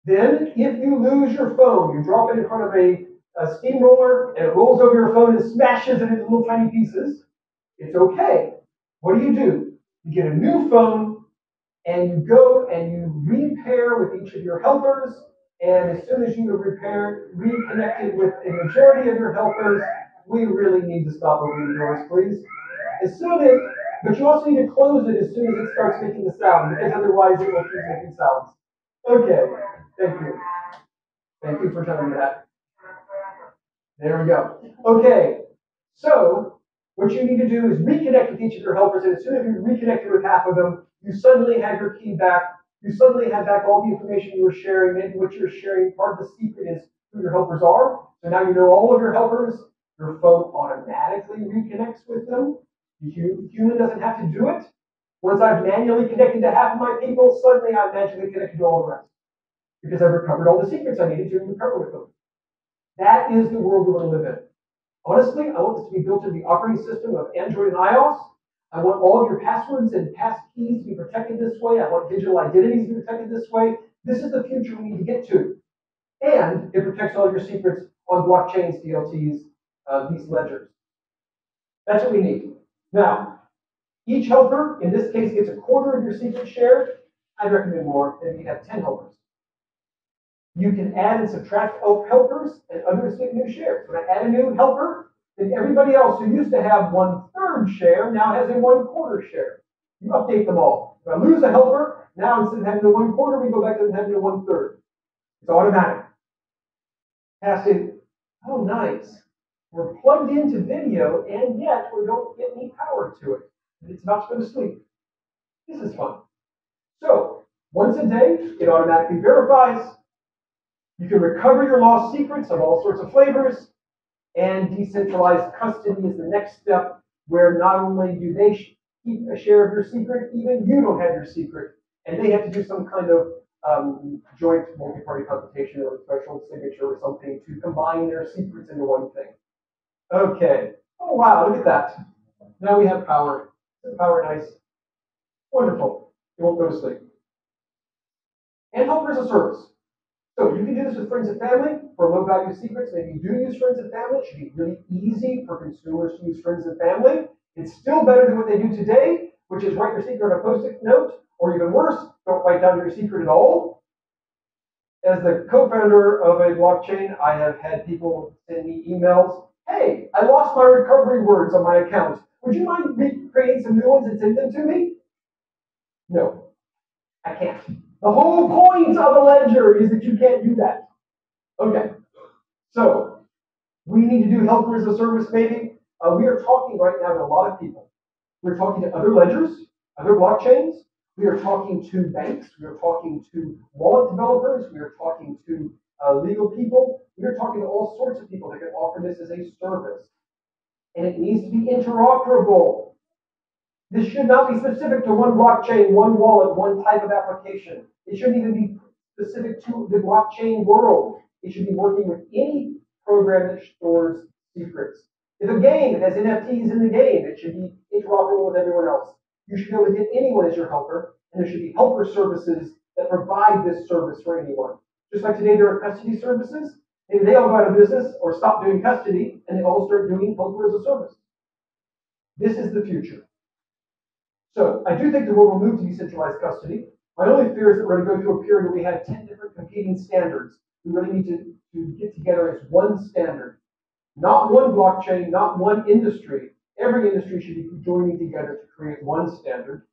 Then, if you lose your phone, you drop it in front of a steamroller and it rolls over your phone and smashes it into little tiny pieces, it's okay. What do? You get a new phone and you go and you repair with each of your helpers. And as soon as you reconnected with a majority of your helpers, we really need to stop opening doors, please. But you also need to close it as soon as it starts making the sound, because otherwise it will keep making sounds. Okay, thank you. Thank you for telling me that. There we go. Okay, so what you need to do is reconnect with each of your helpers, and as soon as you reconnected with half of them, you suddenly have your key back. You suddenly have back all the information you were sharing. Maybe what you're sharing, part of the secret is who your helpers are. So now you know all of your helpers. Your phone automatically reconnects with them. The human doesn't have to do it. Once I've manually connected to half of my people, suddenly I'm magically connected to all the rest, because I've recovered all the secrets I needed to recover with them. That is the world we're going to live in. Honestly, I want this to be built into the operating system of Android and iOS. I want all of your passwords and pass keys to be protected this way. I want digital identities to be protected this way. This is the future we need to get to. And it protects all your secrets on blockchains, DLTs, these ledgers. That's what we need. Now, each helper, in this case, gets a quarter of your secret shared. I'd recommend more if you have 10 helpers. You can add and subtract helpers, and others get new shares. When I add a new helper, then everybody else who used to have 1/3 share now has a 1/4 share. You update them all. If I lose a helper, now instead of having the 1/4, we go back to having the 1/3. It's automatic. Passing. Oh, nice. We're plugged into video, and yet we don't get any power to it. And it's about to go to sleep. This is fun. So, once a day, it automatically verifies. You can recover your lost secrets of all sorts of flavors, and decentralized custody is the next step, where not only do they keep a share of your secret, even you don't have your secret, and they have to do some kind of joint multi-party computation or threshold signature or something to combine their secrets into one thing. Okay. Oh, wow, look at that. Now we have power. Isn't power nice? Wonderful. You won't go to sleep. And helper as a service. So you can do this with friends and family for low-value secrets. Maybe you do use friends and family. It should be really easy for consumers to use friends and family. It's still better than what they do today, which is write your secret on a Post-it note, or even worse, don't write down your secret at all. As the co-founder of a blockchain, I have had people send me emails. Hey, I lost my recovery words on my account. Would you mind creating some new ones and send them to me? No, I can't. The whole point of a ledger is that you can't do that. Okay, so we need to do helper as a service, maybe. We are talking right now to a lot of people. We're talking to other ledgers, other blockchains. We are talking to banks. We are talking to wallet developers. We are talking to legal people. We are talking to all sorts of people that can offer this as a service. And it needs to be interoperable. This should not be specific to one blockchain, one wallet, one type of application. It shouldn't even be specific to the blockchain world. It should be working with any program that stores secrets. If a game has NFTs in the game, it should be interoperable with everyone else. You should be able to get anyone as your helper, and there should be helper services that provide this service for anyone. Just like today there are custody services, maybe they all go out of business or stop doing custody, and they all start doing helper as a service. This is the future. So I do think the world will move to decentralized custody. My only fear is that we're going to go through a period where we have 10 different competing standards. We really need to get together as one standard. Not one blockchain, not one industry. Every industry should be joining together to create one standard.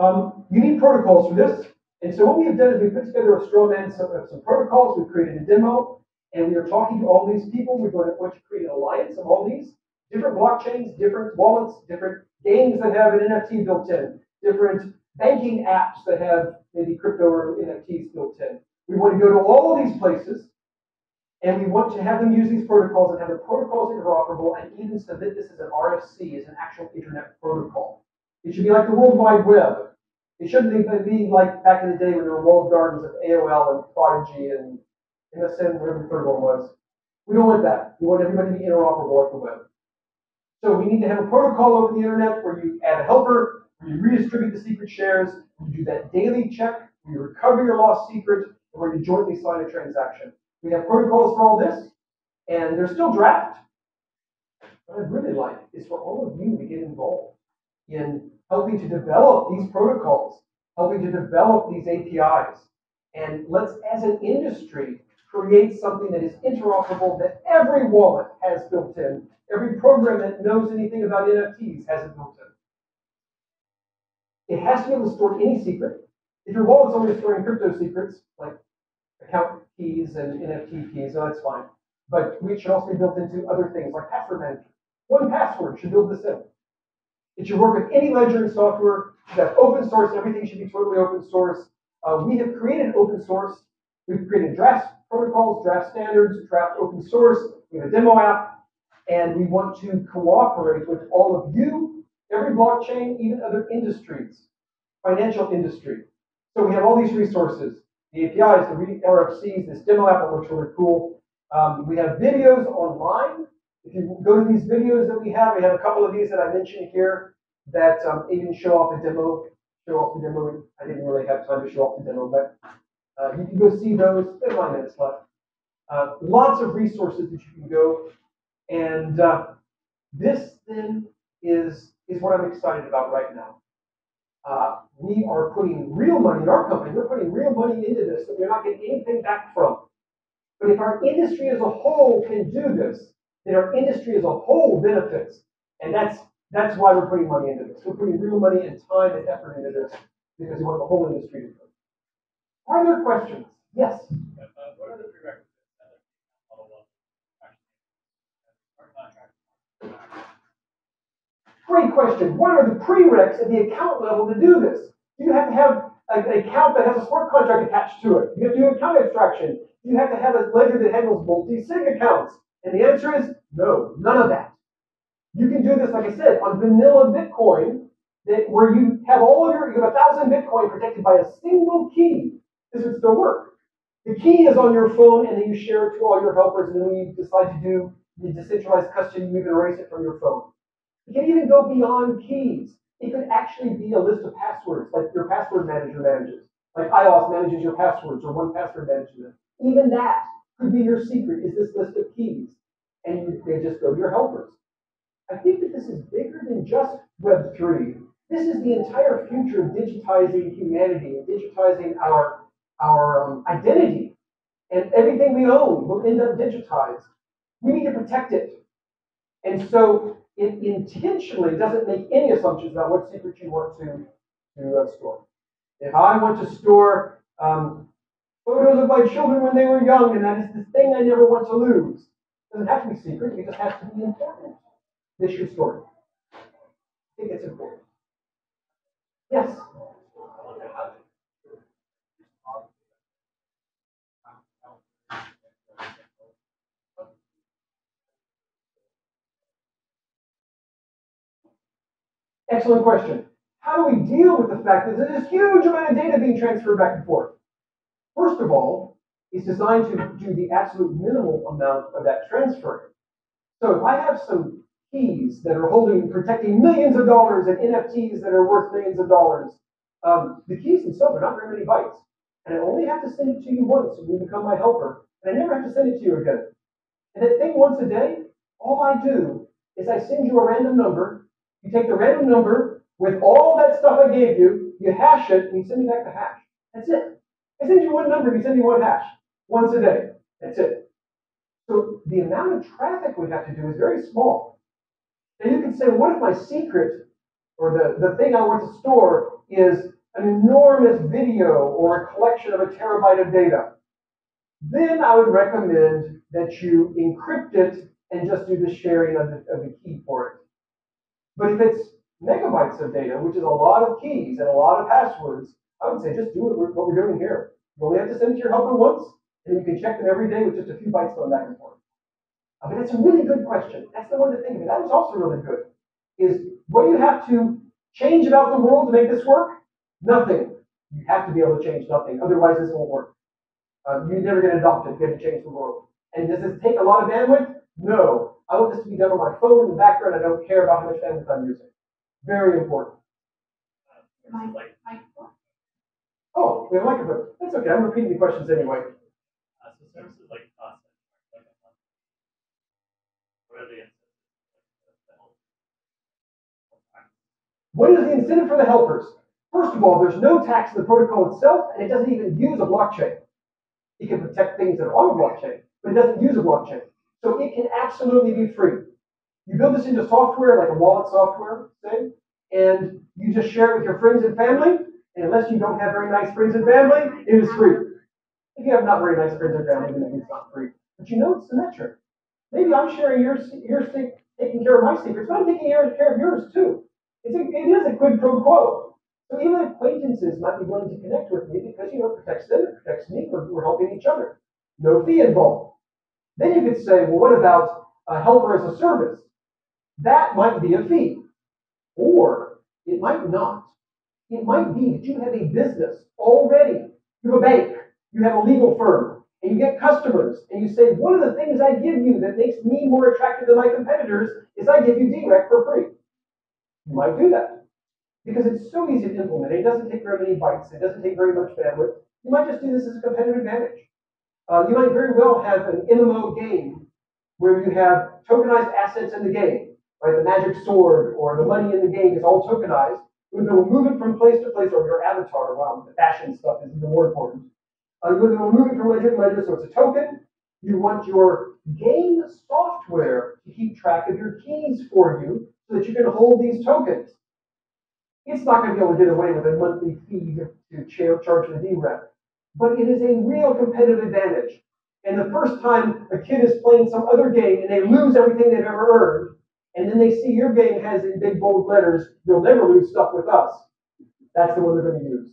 You need protocols for this, And so what we have done is we put together a straw man, some protocols, we've created a demo, and we are talking to all these people. We're going to create an alliance of all these different blockchains, different wallets, different games that have an NFT built in, different banking apps that have maybe crypto or NFTs built in. We want to go to all of these places, and we want to have them use these protocols and have the protocols interoperable and even submit this as an RFC, as an actual internet protocol. It should be like the World Wide Web. It shouldn't be like back in the day when there were walled gardens of AOL and Prodigy and MSN, whatever the third one was. We don't want that. We want everybody to be interoperable like the web. So we need to have a protocol over the internet where you add a helper, where you redistribute the secret shares, where you do that daily check, where you recover your lost secret, and where you jointly sign a transaction. We have protocols for all this, and they're still draft. What I'd really like is for all of you to get involved in helping to develop these protocols, helping to develop these APIs. And let's, as an industry, create something that is interoperable, that every wallet has built in. Every program that knows anything about NFTs has it built in. It has to be able to store any secret. If your wallet's only storing crypto secrets, like account keys and NFT keys, that's fine. But it should also be built into other things like password management. 1Password should build this in. It should work with any ledgering software. It should have open source. Everything should be totally open source. We have created open source. We've created draft protocols, draft standards, draft open source. We have a demo app. And we want to cooperate with all of you, every blockchain, even other industries, financial industry. So we have all these resources, the APIs, the RFCs, this demo app that looks really cool. We have videos online. If you go to these videos that we have a couple of these that I mentioned here that even show off the demo. I didn't really have time to show off the demo, but you can go see those. There's 9 minutes left. Lots of resources that you can go. And this then is what I'm excited about right now. We are putting real money in our company. We're putting real money into this that we're not getting anything back from. But if our industry as a whole can do this, then our industry as a whole benefits. And that's why we're putting money into this. We're putting real money and time and effort into this because we want the whole industry to grow. Are there questions? Yes. What are the prerequisites? Great question. What are the prereqs at the account level to do this? You have to have an account that has a smart contract attached to it. You have to do account abstraction. You have to have a ledger that handles multi-sig accounts. And the answer is no, none of that. You can do this, like I said, on vanilla Bitcoin, where you have you have 1,000 Bitcoin protected by a single key. This would still work. The key is on your phone, and then you share it to all your helpers, and then when you decide to do the decentralized custody, you can erase it from your phone. You can even go beyond keys. It could actually be a list of passwords, like your password manager manages. Like iOS manages your passwords, or 1Password manages them. Even that could be your secret, is this list of keys. And they just go to your helpers. I think that this is bigger than just Web3. This is the entire future of digitizing humanity and digitizing our identity. And everything we own will end up digitized. We need to protect it. And so it intentionally doesn't make any assumptions about what secret you want to store. If I want to store photos of my children when they were young, and that is the thing I never want to lose, it doesn't have to be secret, it just has to be important. This should store it. I think it's important. Yes? Excellent question. How do we deal with the fact that there's this huge amount of data being transferred back and forth? First of all, it's designed to do the absolute minimal amount of that transfer. So if I have some keys that are protecting millions of dollars and NFTs that are worth millions of dollars, the keys themselves are not very many bytes. And I only have to send it to you once and you become my helper. And I never have to send it to you again. And that thing once a day, all I do is I send you a random number. You take the random number with all that stuff I gave you, you hash it, and you send me back the hash. That's it. I send you one number, you send me one hash. Once a day. That's it. So the amount of traffic we have to do is very small. And you can say, what if my secret, or the thing I want to store, is an enormous video or a collection of a terabyte of data, then I would recommend that you encrypt it and just do the sharing of the key for it. But if it's megabytes of data, which is a lot of keys and a lot of passwords, I would say just do what we're doing here. You only have to send it to your helper once, and you can check them every day with just a few bytes going back and forth. I mean, that's a really good question. That's the one to think of. That was also really good. Is what do you have to change about the world to make this work? Nothing. You have to be able to change nothing. Otherwise, this won't work. You never get adopted if you have to change the world. And does this take a lot of bandwidth? No. I want this to be done on my phone in the background. I don't care about how much bandwidth I'm using. Very important. Oh, we have a microphone. That's okay. I'm repeating the questions anyway. So services like us, like a month, what are the What is the incentive for the helpers? First of all, there's no tax in the protocol itself, and it doesn't even use a blockchain. It can protect things that are on a blockchain, but it doesn't use a blockchain. So it can absolutely be free. You build this into software, like a wallet software, say, and you just share it with your friends and family, and unless you don't have very nice friends and family, it is free. If you have not very nice friends and family, then it's not free. But you know it's symmetric. Maybe I'm sharing your taking care of my secrets, but I'm taking care of yours too. It is a quid pro quo. So even acquaintances might be willing to connect with me because, it protects them, it protects me, we're helping each other. No fee involved. Then you could say, well, what about a helper as a service? That might be a fee. Or it might not. It might be that you have a business already. You have a bank, you have a legal firm, and you get customers, and you say, one of the things I give you that makes me more attractive than my competitors is I give you direct for free. You might do that because it's so easy to implement. It doesn't take very many bytes. It doesn't take very much bandwidth. You might just do this as a competitive advantage. You might very well have an MMO game where you have tokenized assets in the game, right? The magic sword or the money in the game is all tokenized. You're going to move it from place to place, or your avatar. Wow, the fashion stuff is even more important. You're going to move it from ledger to ledger, so it's a token. You want your game software to keep track of your keys for you so that you can hold these tokens. It's not going to be able to get away with a monthly fee to charge the DREP, but it is a real competitive advantage. And the first time a kid is playing some other game and they lose everything they've ever earned, and then they see your game has in big bold letters, "You'll never lose stuff with us." That's the one they're going to use.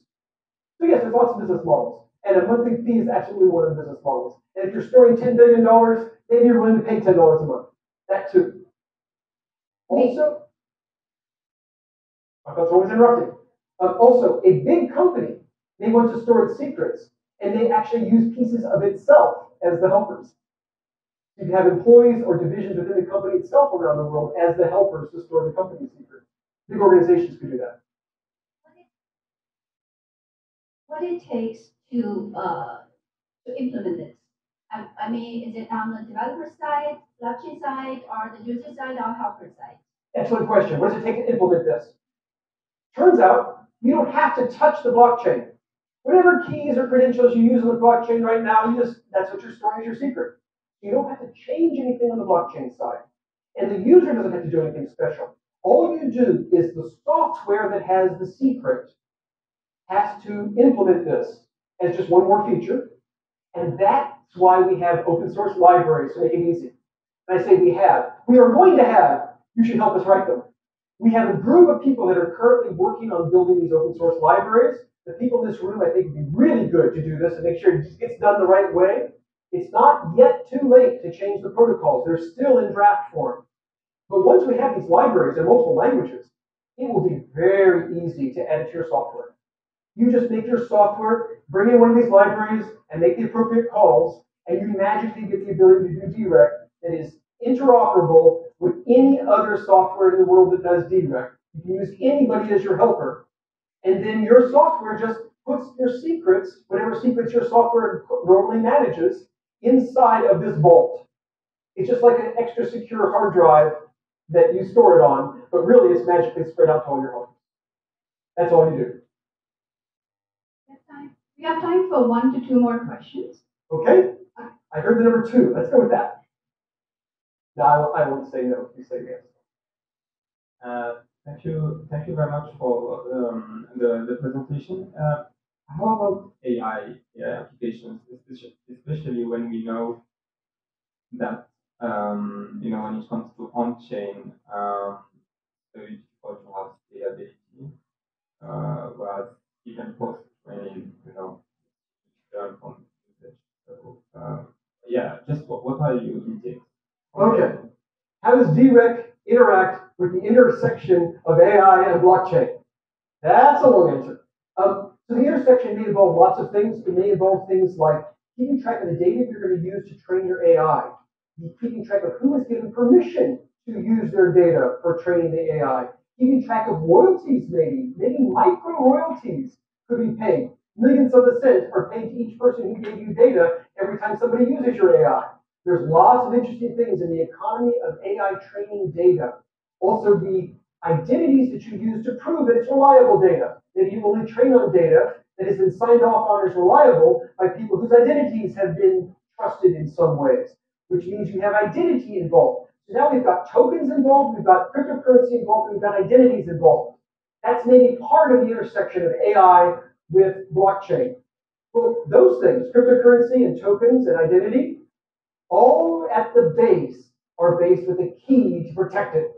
So yes, there's lots of business models. And a monthly fee is absolutely one of the business models. And if you're storing $10 billion, maybe you're willing to pay $10 a month. That too. Also, I thought always interrupting. Also, a big company may want to store its secrets, and they actually use pieces of itself as the helpers. You can have employees or divisions within the company itself around the world as the helpers to store the company's secrets. Big organizations can do that. What it takes to implement this? I mean, is it on the developer side, blockchain side, or the user side, or helper side? Excellent question. What does it take to implement this? Turns out you don't have to touch the blockchain. Whatever keys or credentials you use on the blockchain right now, that's what you're storing as your secret. You don't have to change anything on the blockchain side. And the user doesn't have to do anything special. All you do is the software that has the secret has to implement this as just one more feature. And that's why we have open source libraries to make it easy. And I say we are going to have, you should help us write them. We have a group of people that are currently working on building these open source libraries. The people in this room, I think, would be really good to do this and make sure it gets done the right way. It's not yet too late to change the protocols. They're still in draft form. But once we have these libraries in multiple languages, it will be very easy to add it to your software. You just make your software, bring in one of these libraries, and make the appropriate calls, and you magically get the ability to do direct that is interoperable with any other software in the world that does direct. You can use anybody as your helper, and then your software just puts your secrets, whatever secrets your software normally manages, inside of this vault. It's just like an extra secure hard drive that you store it on, but really it's magically spread out to all your helpers. That's all you do. We have time for 1 to 2 more questions. Okay. I heard the number 2. Let's go with that. No, I won't say no. You say yes. Thank you very much for the presentation. How about AI applications, especially when we know that when it comes to on-chain, so it's difficult to have scalability, whereas you can post when learn from usage. So yeah, just what are your intakes? Okay. How does DREC interact with the intersection of AI and blockchain? That's a long answer. So the intersection may involve lots of things. It may involve things like keeping track of the data you're going to use to train your AI, keeping track of who is given permission to use their data for training the AI, keeping track of royalties maybe micro royalties could be paid. Millions of a cent are paid to each person who gave you data every time somebody uses your AI. There's lots of interesting things in the economy of AI training data. Also, the identities that you use to prove that it's reliable data. That you only train on data that has been signed off on as reliable by people whose identities have been trusted in some ways, which means you have identity involved. So now we've got tokens involved, we've got cryptocurrency involved, we've got identities involved. That's maybe part of the intersection of AI with blockchain. Well, those things, cryptocurrency and tokens and identity, all at the base are based with a key to protect it.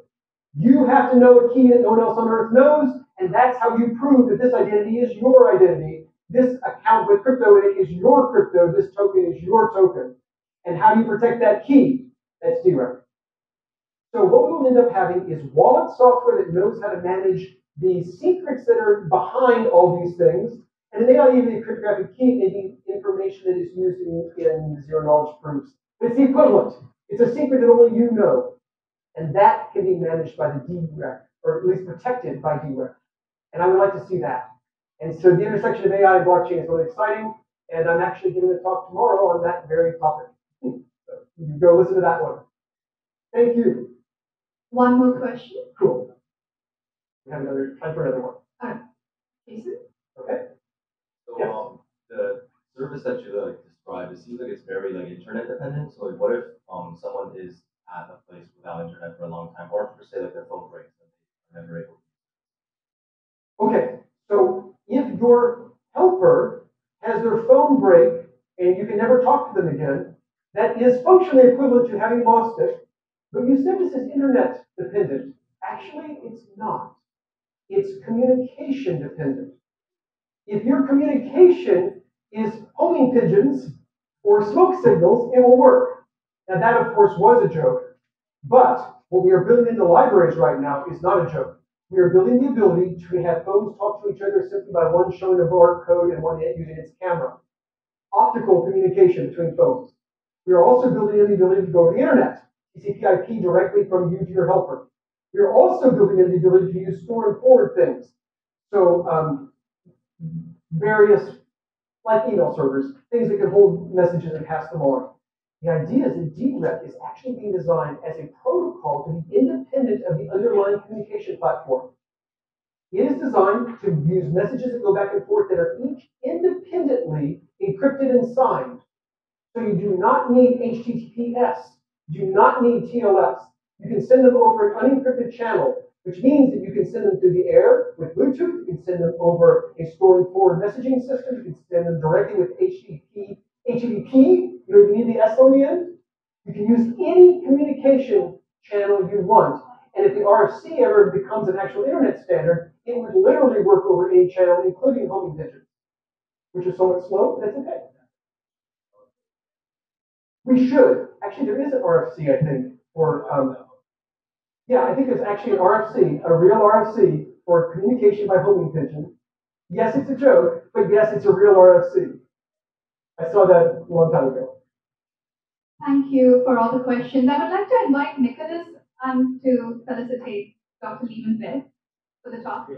You have to know a key that no one else on earth knows, and that's how you prove that this identity is your identity. This account with crypto in it is your crypto. This token is your token. And how do you protect that key? That's DREC. So what we will end up having is wallet software that knows how to manage the secrets that are behind all these things. And it may not even be a cryptographic key, maybe information that is used in zero-knowledge proofs. But it's the equivalent. It's a secret that only you know. And that can be managed by the DREC, or at least protected by DREC. And I would like to see that. And so the intersection of AI and blockchain is really exciting. And I'm actually giving a talk tomorrow on that very topic. So you can go listen to that one. Thank you. One more question. Cool. We have another time for another one. Jason? Okay. So the service that you described, it seems like it's very internet dependent. So what if someone is at a place without internet for a long time, or per se their phone breaks and they're never able to. Okay. So if your helper has their phone break and you can never talk to them again, that is functionally equivalent to having lost it. But you said this is internet dependent. Actually, it's not. It's communication dependent. If your communication is homing pigeons or smoke signals, it will work. Now that, of course, was a joke. But what we are building into libraries right now is not a joke. We are building the ability to have phones talk to each other simply by one showing a barcode and one using its camera. Optical communication between phones. We are also building in the ability to go to the internet, TCP/IP directly from you to your helper. We are also building in the ability to use store and forward things. So various, like email servers, things that can hold messages and pass them on. The idea is that DREC is actually being designed as a protocol to be independent of the underlying communication platform. It is designed to use messages that go back and forth that are each independently encrypted and signed. So you do not need HTTPS. You do not need TLS. You can send them over an unencrypted channel, which means that you can send them through the air with Bluetooth. You can send them over a store and forward messaging system. You can send them directly with HTTP. You don't even need the S on the end. You can use any communication channel you want. And if the RFC ever becomes an actual internet standard, it would literally work over any channel, including homing pigeons, which is somewhat slow, but that's okay. We should. Actually, there is an RFC, I think, for, yeah, I think there's actually an RFC, a real RFC for communication by homing pigeon. Yes, it's a joke, but yes, it's a real RFC. I saw that a long time ago. Thank you for all the questions. I would like to invite Nicholas to felicitate Dr. Lehman-Beth for the talk.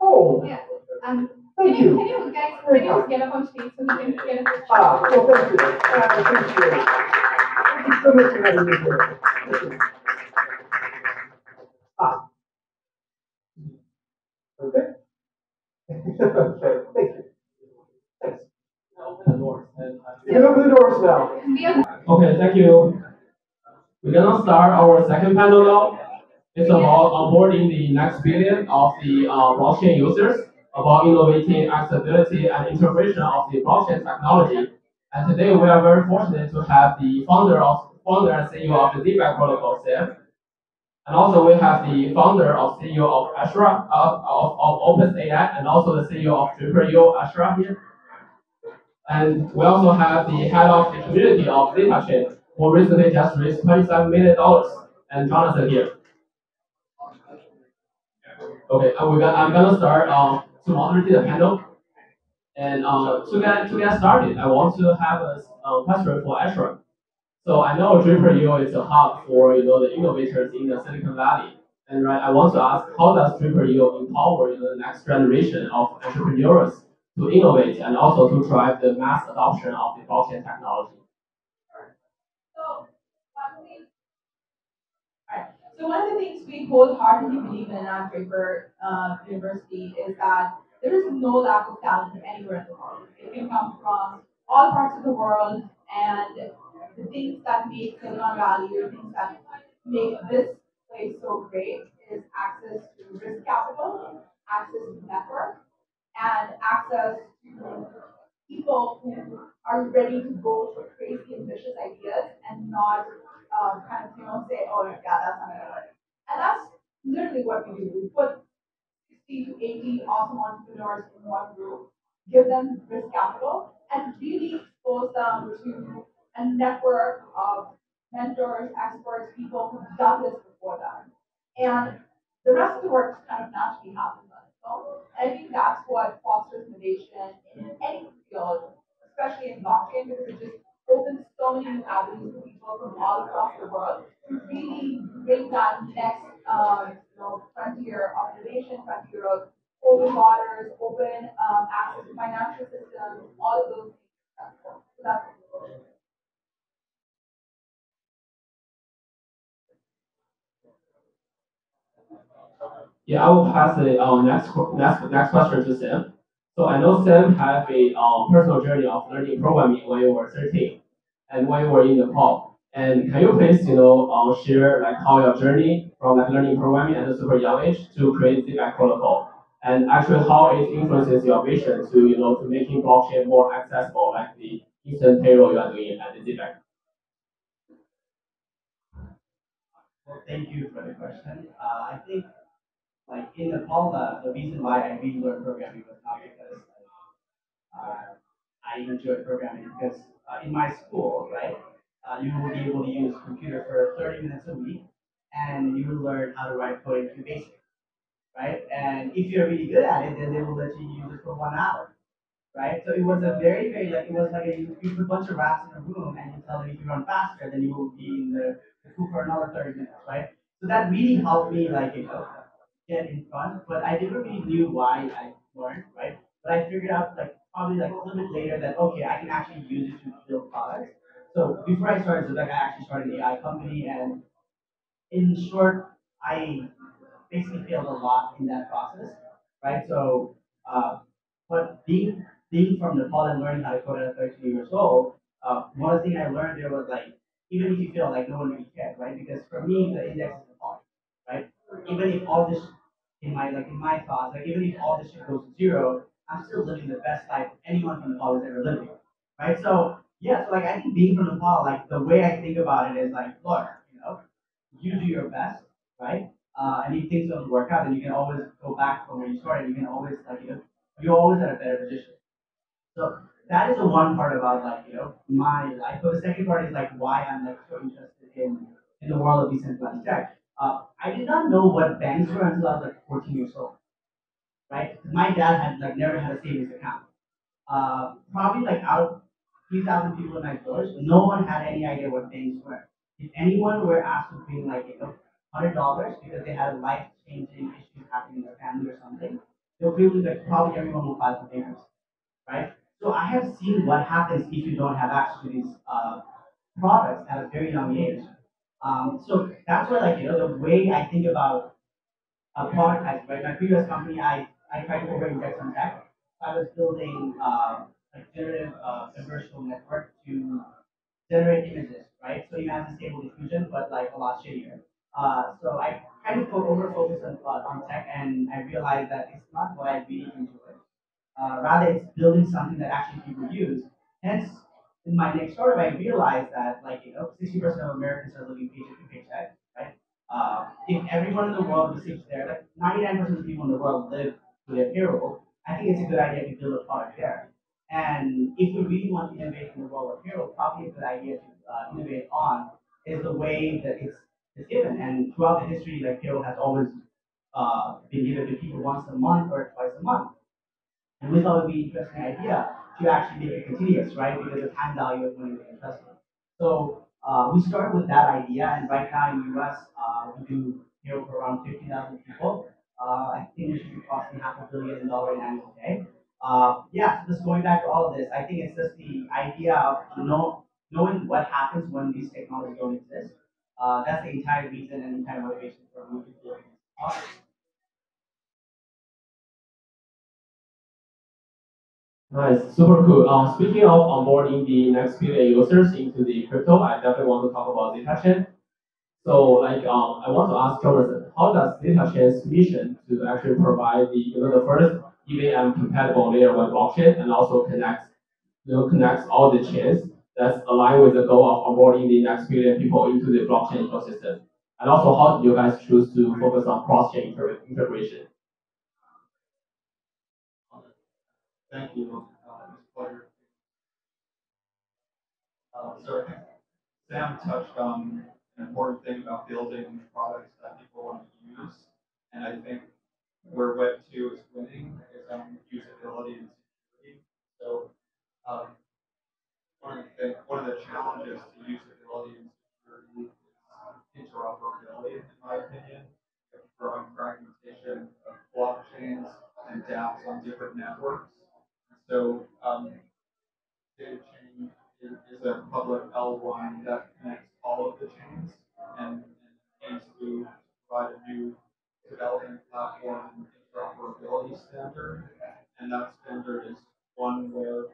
Oh. Yeah. Thank Can you. you guys just get up on stage so we can get a picture? Well, thank you. I appreciate it. Thank you so much for having me here. Thank you. Okay. Okay. Thank you. Thanks. Open the doors. You can open the doors now. Okay, thank you. We're gonna start our second panel now. It's about onboarding the next billion of the blockchain users, about innovating accessibility and integration of the blockchain technology. And today we are very fortunate to have the founder and CEO of the DeFi protocol, Sam. And also we have the founder of CEO of Ashra, of OpenAI, and also the CEO of Dripper.io, Ashra here. And we also have the head of the community of Zetachain, who recently just raised $27 million, and Jonathan here. Okay, I'm gonna start to moderate the panel. And to get started, I want to have a question for Ashra. So I know Dripper.io is a hub for the innovators in the Silicon Valley. And right, I want to ask, how does Dripper.io empower the next generation of entrepreneurs to innovate and also to drive the mass adoption of the blockchain technology? So one of the things we wholeheartedly believe in at Draper University is that there is no lack of talent anywhere in the world. It can come from all parts of the world, and the things that make Silicon Valley, or things that make this place so great, is access to risk capital, access to network, and access to people who are ready to go for crazy ambitious ideas and not kind of say, oh yeah, that's not gonna work. And that's literally what we do. We put 60 to 80 awesome entrepreneurs in one group, give them risk capital, and really expose them to a network of mentors, experts, people who've done this before them. And the rest of the work kind of naturally happens on its own. And I think that's what fosters innovation in any field, especially in blockchain, because it just opens so many new avenues for people from all across the world to really bring that next frontier of innovation, frontier of open borders, open access to financial systems, all of those things. So that's Yeah, I will pass the next question to Sam. So I know Sam have a personal journey of learning programming when you were 13, and when you were in Nepal. And can you please, share like how your journey from like learning programming at a super young age to create the back protocol, and actually how it influences your vision to to making blockchain more accessible, like the instant payroll you are doing at the DBAC. Well, thank you for the question. I think like in Nepal, the reason why I really learned programming was not because I enjoyed programming, because in my school, right, you will be able to use computer for 30 minutes a week, and you will learn how to write code in basic, right? And if you're really good at it, then they will let you use it for 1 hour, right? So it was a very, very like it was like you put a bunch of rats in a room and you tell them if you run faster, then you will be in the coop for another 30 minutes, right? So that really helped me get in front, but I never really knew why I learned, right? But I figured out like probably like a little bit later that okay, I can actually use it to build products. So before I started Zetachain, I actually started an AI company, and in short, I basically failed a lot in that process, right? So, but being from Nepal and learning how to code at 13 years old, one thing I learned there was like, even if you fail, like no one really cares, right? Because for me, the index is Nepal, right? Even if all this in my thoughts, like even if all this shit goes to zero, I'm still living the best life anyone from Nepal is ever living, right? So yeah, so like I think being from Nepal, like the way I think about it is like, look, you do your best, right? And if things don't work out, then you can always go back from where you started. You can always you're always at a better position. So that is the one part about my life. But the second part is like why I'm like so interested in the world of decentralized tech. I did not know what banks were until I was like 14 years old, right? My dad had like never had a savings account. Probably like out of 3,000 people in my village, no one had any idea what banks were. If anyone were asked to bring like $100 because they had a life changing issue happening in their family or something, they'll probably like probably everyone will file for papers, right? So I have seen what happens if you don't have access to these products at a very young age. So that's why the way I think about productizing, right? My previous company, I tried to over-index on tech. I was building like generative conversational network to generate images, right? So imagine stable diffusion, but like a lot shittier. So I kind of over focus on tech, and I realized that it's not what I really enjoy. Rather, it's building something that actually people use. Hence, in my next startup, I realized that 60% of Americans are living paycheck to paycheck, right? If everyone in the world receives their 99% of people in the world live to their payroll, I think it's a good idea to build a product there. And if we really want to innovate in the world of payroll, probably a good idea to innovate on is the way that it's given. And throughout the history, payroll has always been given to people once a month or twice a month. And we thought it would be an interesting idea to actually make it continuous, right? Because the time value of money is interesting. So we started with that idea, and right now in the US, we do payroll for around 50,000 people. I think we should be costing $500 million in annual pay. Yeah, so just going back to all of this, I think it's just the idea of knowing what happens when these technologies don't exist. That's the entire reason and entire motivation for moving to building this product. Nice, super cool. Speaking of onboarding the next billion users into the crypto, I definitely want to talk about Zetachain. So, I want to ask Jonathan, how does Zetachain's mission to actually provide the first EVM compatible layer one blockchain and also connects all the chains that's aligned with the goal of onboarding the next billion people into the blockchain ecosystem? And also, how do you guys choose to focus on cross-chain integration? Thank you. It's a pleasure. So I think Sam touched on an important thing about building products that people want to use, and I think where Web 2 is winning is on usability and security. So um, one of the challenges to usability and security is interoperability, in my opinion. You have growing fragmentation of blockchains and dApps on different networks. So Zetachain is a public L1 that connects all of the chains and aims to provide a new development platform interoperability standard. And that standard is one where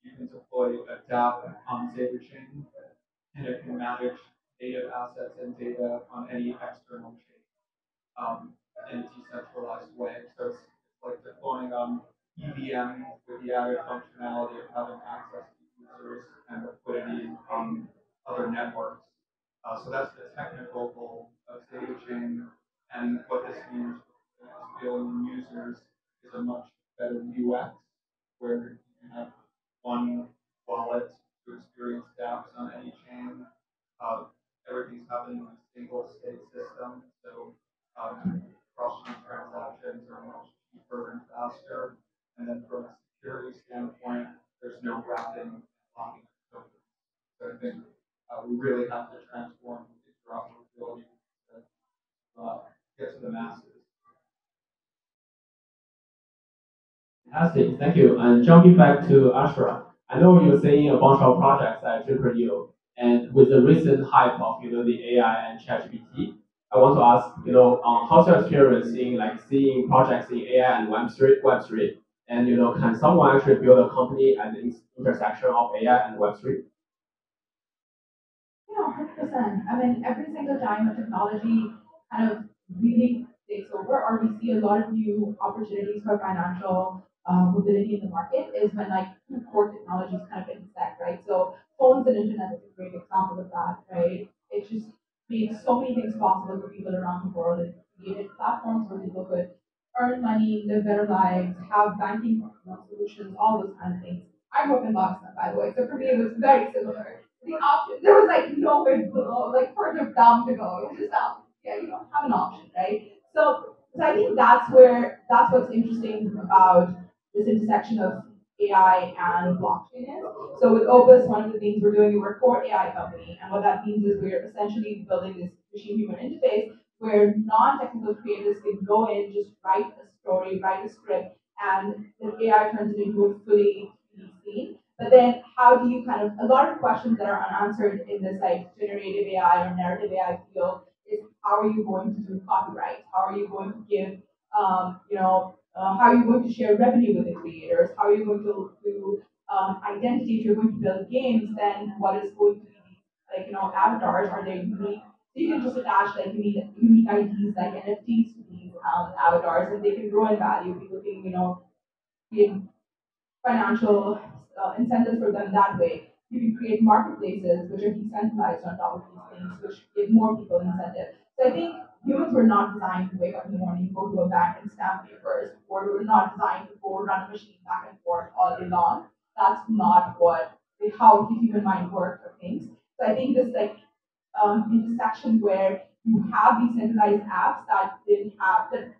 you can deploy a dApp on Zetachain, and it can manage native assets and data on any external chain in a decentralized way. So it's like deploying EVM with the added functionality of having access to users and liquidity on other networks. So that's the technical goal of Zetachain. And what this means for billion users is a much better UX, where you can have one wallet to experience dApps on any chain. Everything's happening in a single state system, so cross-chain transactions are much cheaper and faster. And then from a security standpoint, there's no wrapping and locking of tokens. So I think we really have to transform interoperability to get to the masses. Fantastic, thank you. And jumping back to Ashra, I know you're seeing a bunch of projects at GPU, and with the recent hype of the AI and ChatGPT, I want to ask how's your experience in seeing projects in AI and Web3, and can someone actually build a company at the intersection of AI and Web3? Yeah, 100%. I mean, every single time a technology kind of really takes over, or we see a lot of new opportunities for financial mobility in the market, is when two core technologies kind of intersect, right? So phones and internet is a great example of that, right? It just made so many things possible for people around the world and created platforms where people could earn money, live better lives, have banking solutions, all those kind of things. I grew up in Pakistan, by the way, so for me it was very similar. The option, there was nowhere below, further down to go. It was just yeah, you don't have an option, right? So I think that's what's interesting about this intersection of AI and blockchain is. So with Opus, one of the things we're doing, we're a core AI company, and what that means is we're essentially building this machine-human interface where non-technical creators can go in, just write a story, write a script, and the AI turns it into a fully 3D scene. But then how do you a lot of questions that are unanswered in this generative AI or narrative AI field is how are you going to do copyright? How are you going to give, how are you going to share revenue with the creators? How are you going to do identity? If you're going to build games, then what is going to be avatars? Are they unique So you can just attach like unique IDs like NFTs to these avatars, and they can grow in value. People can, create financial incentives for them that way. You can create marketplaces which are decentralized on top of these things, which give more people incentive. So I think humans were not designed to wake up in the morning, go to a bank and stamp papers, or we were not designed to go run a machine back and forth all day long. That's not how the human mind works for things. So I think this intersection where you have these centralized apps that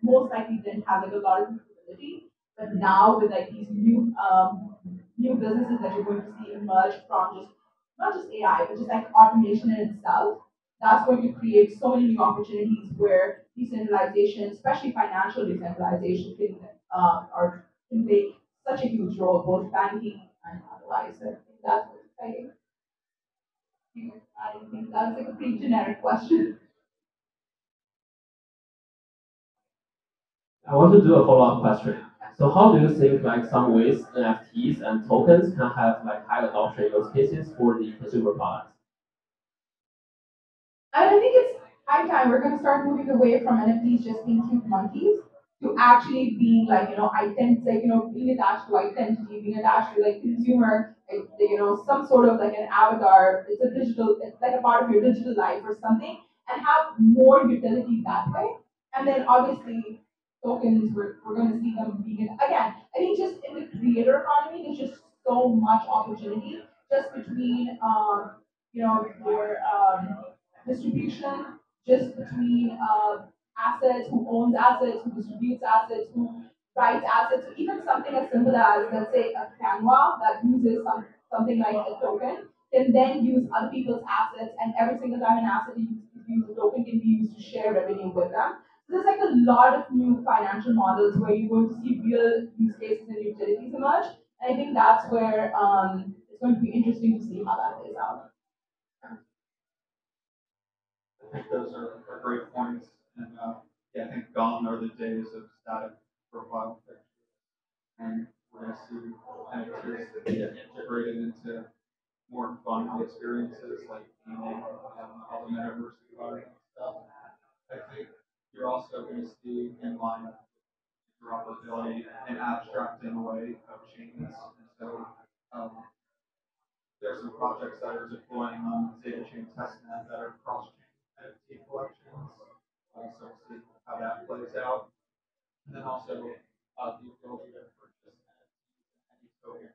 most likely didn't have like a lot of usability, but now with like these new businesses that you're going to see emerge from just not just AI, but just like automation in itself, that's going to create so many new opportunities where decentralization, especially financial decentralization, can play such a huge role, both banking and otherwise. So I think that's what's exciting. I think that's like a pretty generic question. I want to do a follow-up question. So how do you think like some ways NFTs and tokens can have like high adoption use cases for the consumer products? I think it's high time we're going to start moving away from NFTs just being cute monkeys to actually being like, being attached to identity, being attached to like consumer, some sort of like an avatar. It's like a part of your digital life or something, and have more utility that way. And then obviously tokens, we're going to see them being again. I think just in the creator economy, there's just so much opportunity just between your distribution, just between assets, who owns assets, who distributes assets, who writes assets, or even something as simple as, let's say, a Canva that uses something like a token, can then use other people's assets, and every single time an asset is used, a token can be used to share revenue with them. So there's like a lot of new financial models where you're going to see real use cases and utilities emerge. And I think that's where it's going to be interesting to see how that plays out. I think those are great points. And yeah, I think gone are the days of static profile pictures. And we're going to see NFTs get integrated into more fun experiences like gaming and all the metaverse environment stuff. I think you're also going to see inline interoperability and abstracting away of chains. And so there's some projects that are deploying on Zetachain testnet that are cross-chain NFT collections. Also see how that plays out. And then also the ability to purchase NFTs and any token.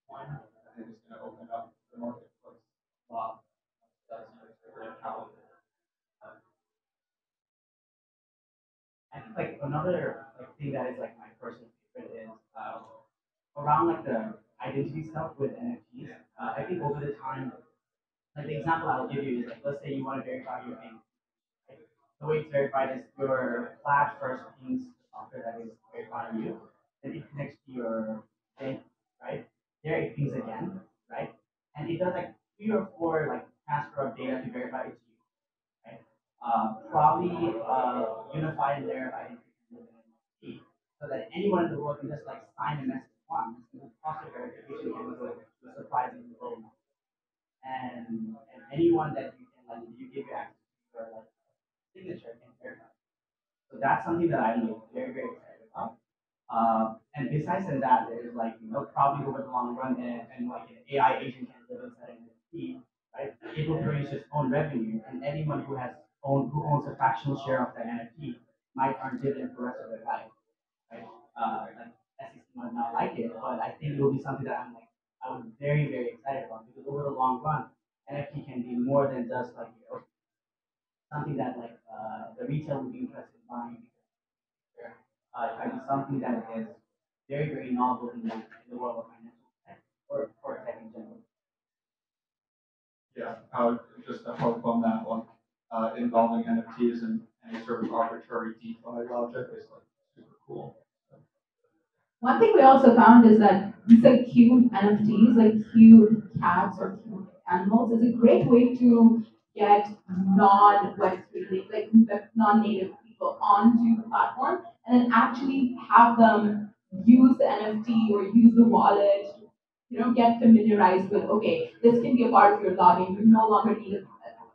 One, I think is going to open up the marketplace a lot. That's a great how. I think like another thing that is like my personal favorite is around like the identity stuff with NFTs. I think over the time, like the example I'll give you is like, let's say you want to verify your name. Right? The way it's verified is your Plaid first pings the software that is verifying you, then it connects to your bank, right? There it pings again, right? And it does like 3 or 4 like transfer of data to verify it to you, right? Probably unify their identity so that anyone in the world can just like sign a message once, and the process verification can go to a surprisingly low number. And anyone that you can like you give your access to your like signature can verify. So that's something that I'm like, very very excited about. And besides that, there's like probably over the long run and like an AI agent can live inside an NFT, right? It will produce its own revenue, and anyone who owns a fractional share of that NFT might earn dividend for the rest of their life, right? Like SEC might not like it, but I think it will be something that I'm very very excited about because over the long run, NFT can be more than just like something that like the retail would be interested in buying. It is something that is very, very novel in the world of financial tech or tech in general. Yeah, just to hope on that, like involving NFTs and any sort of arbitrary DeFi logic is like super cool. One thing we also found is that these like cute NFTs, like cute cats or cute animals, is a great way to get non-Web3, like non-native people onto the platform, and then actually have them use the NFT or use the wallet, get familiarized with, okay, this can be a part of your login. You no longer need a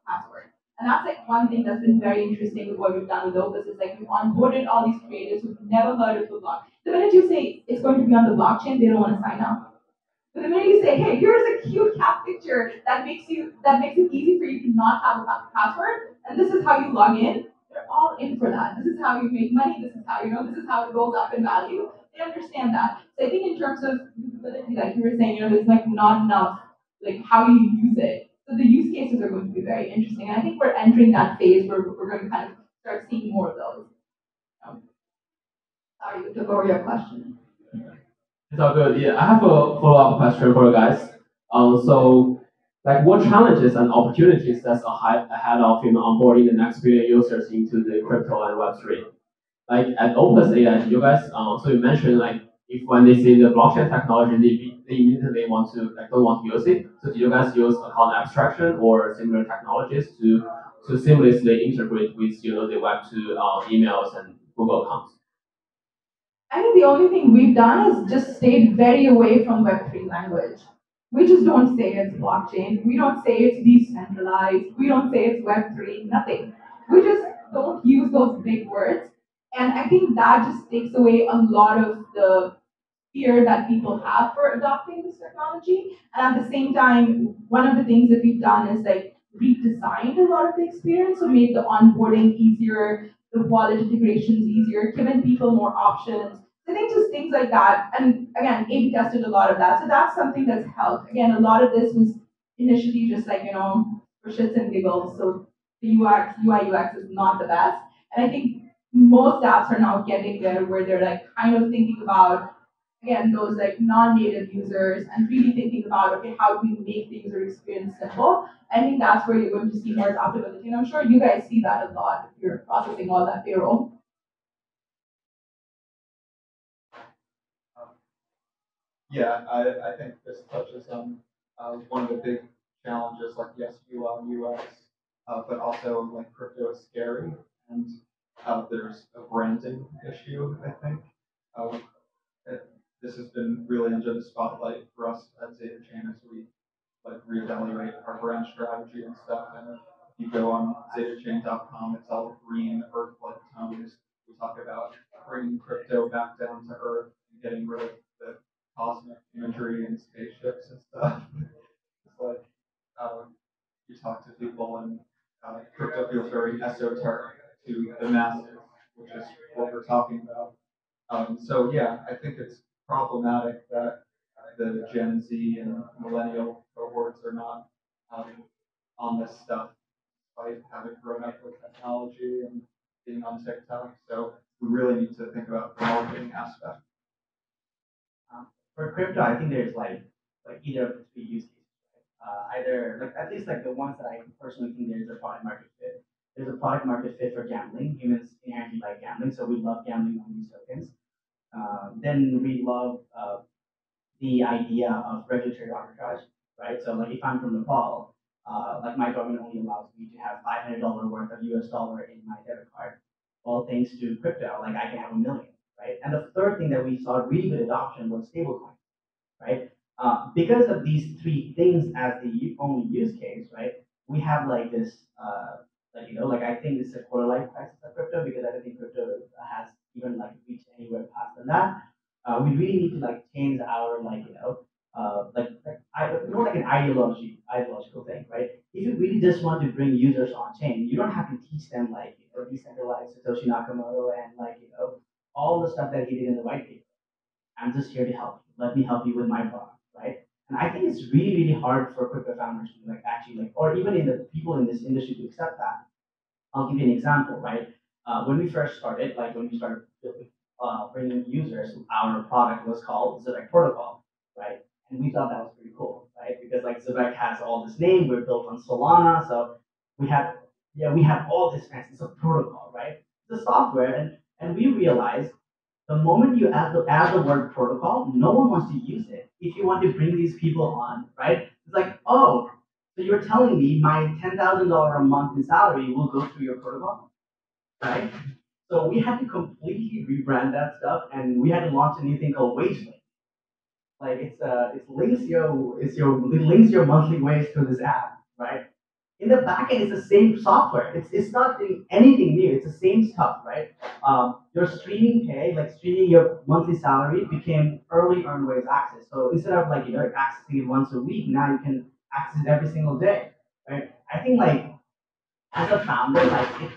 password. And that's like one thing that's been very interesting with what we've done with Opus is like we've onboarded all these creators who've never heard of the block. The minute you say it's going to be on the blockchain, they don't want to sign up. But the minute you say, hey, here's a cute cat picture that makes it easy for you to not have a password, and this is how you log in, they're all in for that. This is how you make money, this is how this is how it goes up in value. They understand that. So I think in terms of usability, like you were saying, there's like not enough like how you use it. So the use cases are going to be very interesting. And I think we're entering that phase where we're going to kind of start seeing more of those. Sorry, you took over your question. It's all good. Yeah, I have a follow-up question for you guys. So, like, what challenges and opportunities that's ahead of onboarding the next billion users into the crypto and Web3? Like at Opus AI, you guys, so you mentioned like if when they see the blockchain technology, they immediately want to don't want to use it. So do you guys use account abstraction or similar technologies to seamlessly integrate with the Web2 emails and Google accounts? I think the only thing we've done is just stayed very away from Web3 language. We just don't say it's blockchain. We don't say it's decentralized. We don't say it's Web3, nothing. We just don't use those big words. And I think that just takes away a lot of the fear that people have for adopting this technology. And at the same time, one of the things that we've done is like redesigned a lot of the experience, so made the onboarding easier, the wallet integrations easier, given people more options. I think just things like that. And again, A/B tested a lot of that. So that's something that's helped. Again, a lot of this was initially just like, for shits and giggles. So the UI UX is not the best. And I think most apps are now getting there where they're like kind of thinking about, again, those like non-native users and really thinking about, okay, how do we make the user experience simple? I think that's where you're going to see more adaptability. And I'm sure you guys see that a lot if you're processing all that payroll. Yeah, I think this touches on one of the big challenges, like yes, UI, UX, but also like crypto is scary, and there's a branding issue, I think. This has been really under the spotlight for us at Zetachain as we like reevaluate our brand strategy and stuff. And if you go on Zetachain.com, it's all green Earth-like tones. We talk about bringing crypto back down to Earth and getting rid of the cosmic imagery and spaceships and stuff. It's like you talk to people and crypto feels very esoteric to the masses, which is what we're talking about. So yeah, I think it's problematic that the Gen Z and millennial cohorts are not on this stuff, despite having grown up with technology and being on TikTok. So we really need to think about the marketing aspect. For crypto, I think there's like either of the three use cases. Either like at least like the ones that I personally think there's a product market fit. There's a product market fit for gambling. Humans inherently like gambling, so we love gambling on these tokens. Then we love the idea of regulatory arbitrage, right? So like if I'm from Nepal, like my government only allows me to have $500 worth of US dollar in my debit card. Well, thanks to crypto, like I can have $1 million, right? And the third thing that we saw really good adoption was stablecoin, right? Because of these three things as the only use case, right? We have like this, like I think it's a quarter life crisis of crypto because I don't think crypto has even like reached anywhere past than that. We really need to like change our more like an ideological thing, right? If you really just want to bring users on chain, you don't have to teach them like decentralized Satoshi Nakamoto and all the stuff that he did in the white paper. I'm just here to help you. Let me help you with my product, right? And I think it's really, really hard for crypto founders to or even in the people in this industry to accept that. I'll give you an example, right? When we first started, when we started bringing users, our product was called Zetachain Protocol, right? And we thought that was pretty cool, right? Because Zetachain has all this name, we're built on Solana, so we have all this fancy protocol, right? It's a software, and we realized the moment you add the word protocol, no one wants to use it. If you want to bring these people on, right? It's like, oh, so you're telling me my $10,000 a month in salary will go through your protocol, right? So we had to completely rebrand that stuff, and we had to launch a new thing called WageLink. Like it links your monthly wage to this app, right? in the back end, it's the same software. It's not doing anything new. It's the same stuff, right? Your streaming pay, like streaming your monthly salary, became early earned wage access. So instead of like accessing it once a week, now you can access it every single day, right? I think like as a founder, like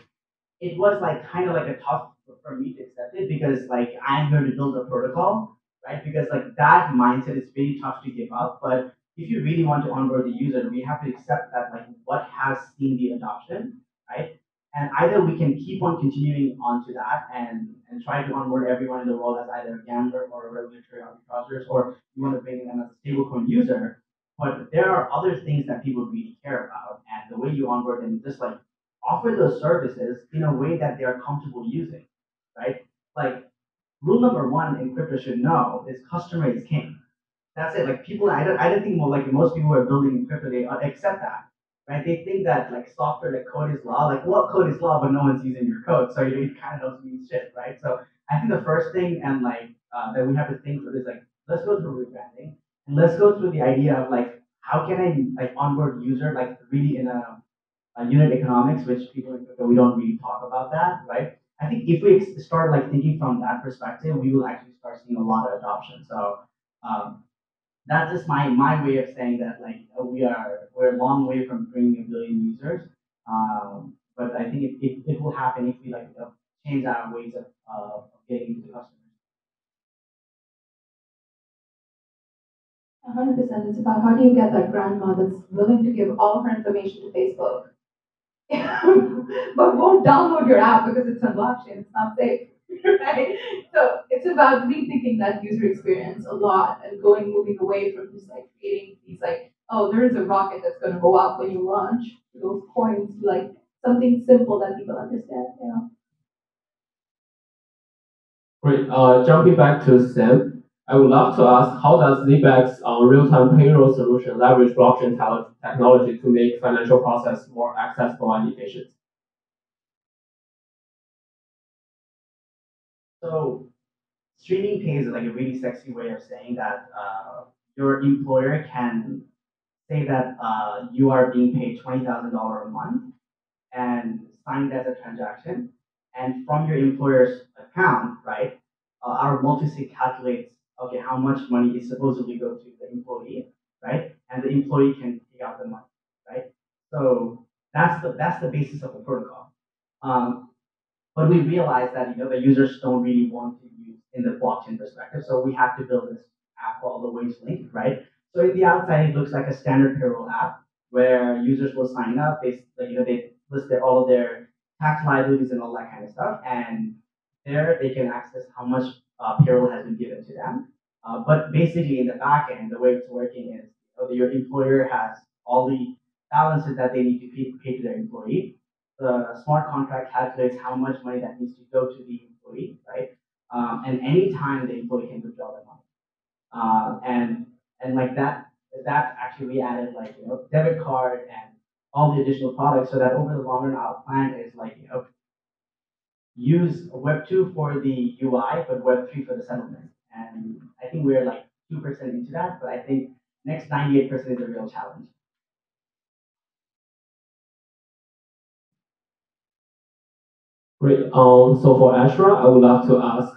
it was like kind of like a tough for me to accept it because like I'm going to build a protocol, right? Because like that mindset is really tough to give up. But if you really want to onboard the user, we have to accept that like what has seen the adoption, right? And either we can keep on continuing onto that and try to onboard everyone in the world as either a gambler or a regulatory arbitrageurs, or you want to bring them as a stablecoin user. But there are other things that people really care about, and the way you onboard them is just like offer those services in a way that they are comfortable using, right? Like rule number one in crypto should know is customer is king. That's it. Like people, I don't think more like most people who are building in crypto, they accept that, right? They think that like software, like code is law. Like what code is law, but no one's using your code, so you kind of don't mean shit, right? So I think the first thing and like that we have to think through is like let's go through rebranding and let's go through the idea of like how can I like onboard user like really in a unit economics, which people in crypto, we don't really talk about that, right? I think if we start like thinking from that perspective, we will actually start seeing a lot of adoption. So um, that's just my way of saying that like we're a long way from bringing a billion users, but I think it will happen if we like change our ways of getting into the customers. 100%. It's about how do you get that grandma that's willing to give all her information to Facebook, but won't download your app because it's on blockchain. It's not safe, right? So it's about rethinking that user experience a lot and moving away from just like creating these like, oh, there is a rocket that's going to go up when you launch those coins, like something simple that people understand. Great. Jumping back to Sam, I would love to ask how does ZBank's real-time payroll solution leverage blockchain technology to make financial process more accessible and efficient? So streaming pay is like a really sexy way of saying that your employer can say that you are being paid $20,000 a month and signed as a transaction, and from your employer's account, right? Our multisig calculates okay how much money is supposedly go to the employee, right? And the employee can take out the money, right? So that's the basis of the protocol. But we realized that the users don't really want to use in the blockchain perspective, so we have to build this app called the wage link, right? So in the outside, it looks like a standard payroll app where users will sign up. They list all of their tax liabilities and all that kind of stuff, and there they can access how much payroll has been given to them. But basically, in the back end, the way it's working is your employer has all the balances that they need to pay to their employee. The smart contract calculates how much money that needs to go to the employee, right? And anytime the employee can withdraw the money. And like that's actually we added like debit card and all the additional products so that over the long run our plan is like use Web2 for the UI but Web3 for the settlement. And I think we're like 2% into that, but I think next 98% is a real challenge. Great. So for Ashra, I would love to ask,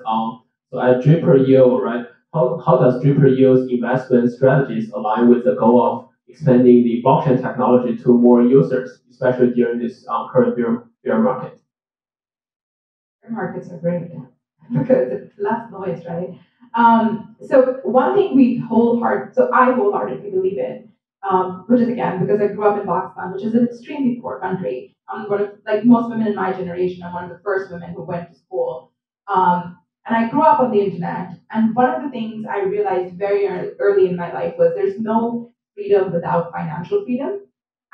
so at Dripper.io, right? How does Dripper.io's investment strategies align with the goal of expanding the blockchain technology to more users, especially during this current bear market? Bear markets are great because it's less noise, right? So one thing I wholeheartedly believe in, which is again because I grew up in Pakistan, which is an extremely poor country. I'm one of like most women in my generation. I'm one of the first women who went to school, and I grew up on the internet. And one of the things I realized very early in my life was there's no freedom without financial freedom,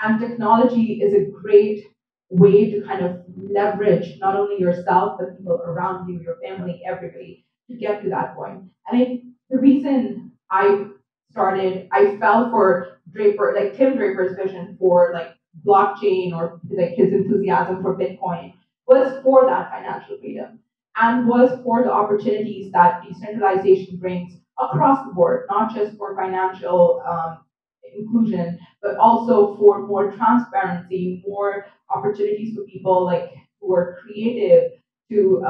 and technology is a great way to kind of leverage not only yourself but people around you, your family, everybody to get to that point. And I think the reason I fell for Draper, like Tim Draper's vision for like blockchain or like his enthusiasm for Bitcoin was for that financial freedom and was for the opportunities that decentralization brings across the board, not just for financial inclusion, but also for more transparency, more opportunities for people like who are creative to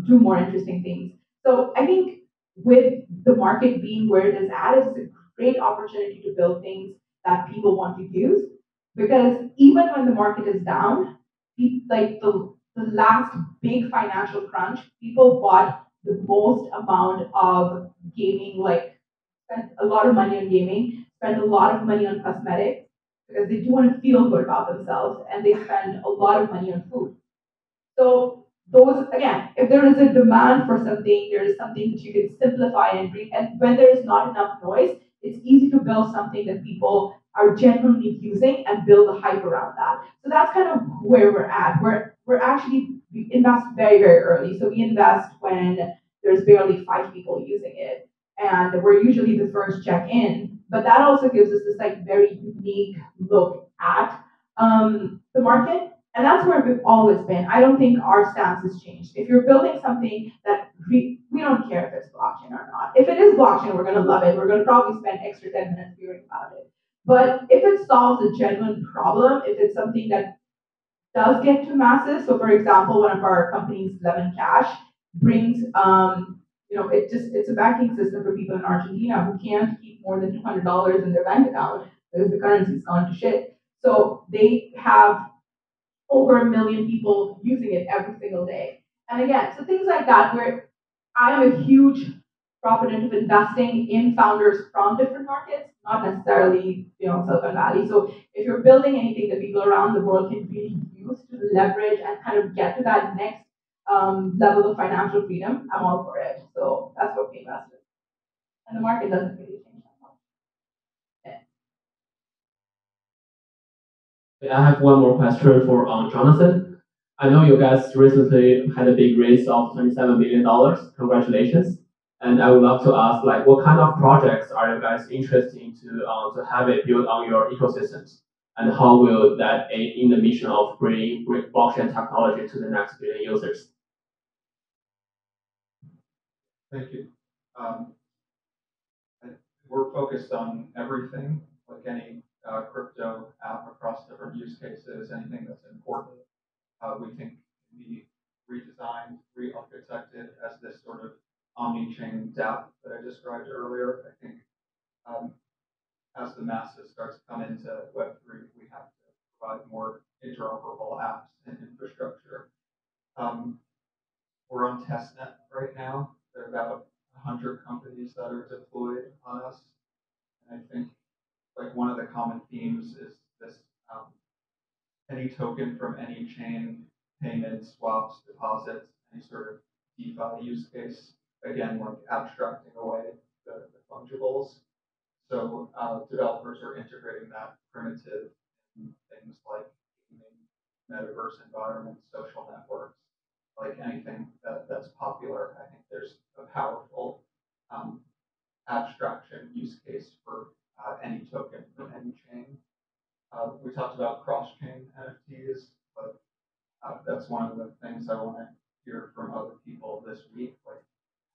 do more interesting things. So I think with the market being where it is at, it's a great opportunity to build things that people want to use. Because even when the market is down, like the last big financial crunch, people bought the most amount of gaming, like spent a lot of money on gaming, spent a lot of money on cosmetics because they do want to feel good about themselves, and they spend a lot of money on food. So those again, if there is a demand for something, there is something that you can simplify and bring. And when there is not enough noise, it's easy to build something that people are genuinely using and build a hype around that. So that's kind of where we're at. We're actually we invest very, very early. So we invest when there's barely 5 people using it. And we're usually the first check in. But that also gives us this like very unique look at the market. And that's where we've always been. I don't think our stance has changed. If you're building something that we don't care if it's blockchain or not. If it is blockchain, we're going to love it. We're going to probably spend extra 10 minutes hearing about it. But if it solves a genuine problem, if it's something that does get to masses, so for example, one of our companies, Lemon Cash, brings it's a banking system for people in Argentina who can't keep more than $200 in their bank account because the currency's gone to shit. So they have over 1 million people using it every single day. And again, so things like that where I'm a huge proponent of investing in founders from different markets, not necessarily, Silicon Valley. So if you're building anything that people around the world can really use to leverage and kind of get to that next level of financial freedom, I'm all for it. So that's what we invest in. And the market doesn't really change that much. I have one more question for Jonathan. I know you guys recently had a big raise of $27 million. Congratulations. And I would love to ask, like, what kind of projects are you guys interested in to have it built on your ecosystems? And how will that aid in the mission of bringing blockchain technology to the next billion users? Thank you. We're focused on everything, like any crypto app across different use cases, anything that's important, we think can be redesigned, re-architected as this sort of omni-chain dApp that I described earlier. I think as the masses start to come into Web3, we have to provide more interoperable apps and infrastructure. We're on testnet right now. There are about 100 companies that are deployed on us. And I think like one of the common themes is this any token from any chain, payments, swaps, deposits, any sort of DeFi use case, again, like abstracting away the fungibles. So developers are integrating that primitive in things like metaverse environments, social networks, like anything that's popular. I think there's a powerful abstraction use case for any token from any chain. We talked about cross-chain NFTs, but that's one of the things I want to hear from other people this week. Like,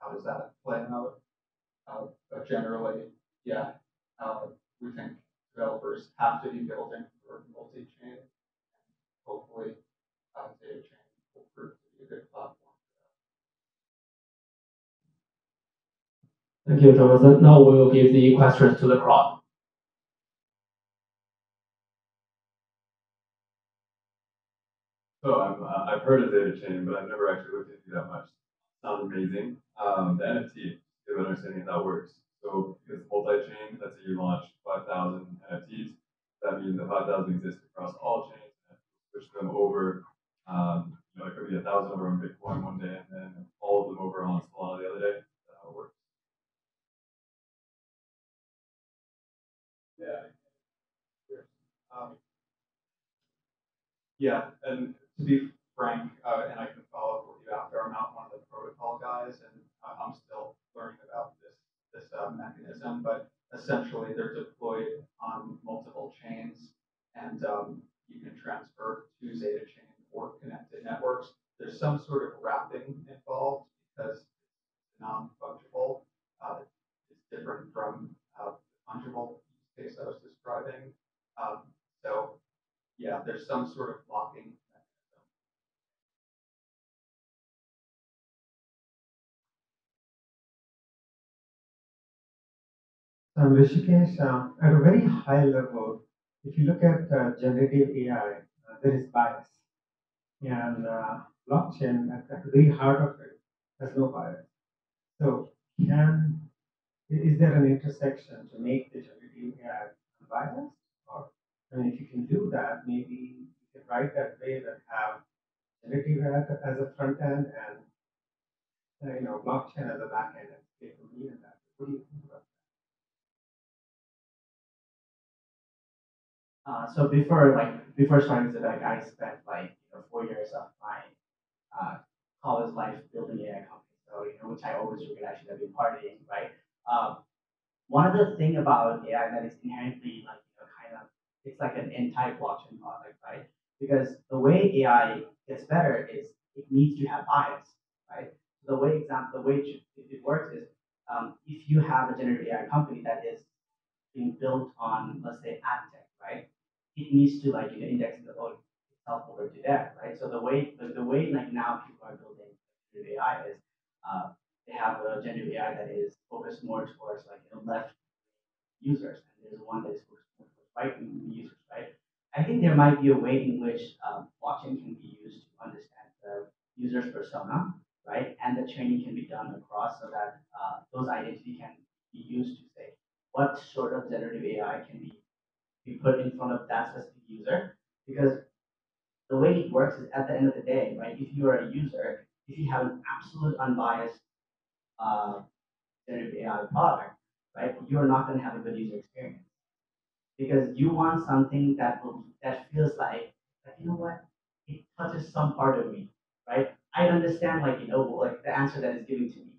how does that play out? But generally, yeah, we think developers have to be building for multi-chain. Hopefully, Zetachain will prove to be a good platform. Thank you, Jonathan. Now we will give the questions to the crowd. So I've heard of Zetachain, but I've never actually looked into that much. Sounds amazing. The NFT, to have an understanding how that works. So it's multi-chain. Let's say you launch 5,000 NFTs. That means that 5,000 exist across all chains. And switch them over. It could be 1,000 over on Bitcoin one day, and then all of them over on Solana the other day. That's how it works. Yeah. Yeah, and to be frank, and I can follow up with you after, I'm not one of the protocol guys, and I'm still learning about this mechanism, but essentially they're deployed on multiple chains, and you can transfer to Zetachain or connected networks. There's some sort of wrapping involved because it's non-fungible. It's different from the fungible use case I was describing. there's some sort of blocking mechanism. Rishikesh, at a very high level, if you look at generative AI, there is bias. And blockchain, at the very heart of it, has no bias. So, is there an intersection to make the generative AI unbiased? Or, I mean, if you can do that, maybe you can write that way that have generative AI as a front end and blockchain as a back end and take from me and that. What do you think about So before starting Zetachain, I spent 4 years of my college life building AI company. So which I always regret I should have been partying, right? One of the thing about AI that is inherently kind of it's like an anti-blockchain product, right? Because the way AI gets better is it needs to have bias, right? The way it works is if you have a generative AI company that is being built on, let's say, ad tech, right? It needs to index itself over to that, right? So the way now people are building generative AI is they have a generative AI that is focused more towards left users, and there's one that is focused more towards right users, right? I think there might be a way in which blockchain can be used to understand the user's persona, right? And the training can be done across so that those identities can be used to say what sort of generative AI can be put in front of that specific user. Because the way it works is at the end of the day, right? If you are a user, if you have an absolute unbiased generative AI product, right, you're not going to have a good user experience because you want something that feels like you know what, it touches some part of me, right? I understand the answer that is given to me,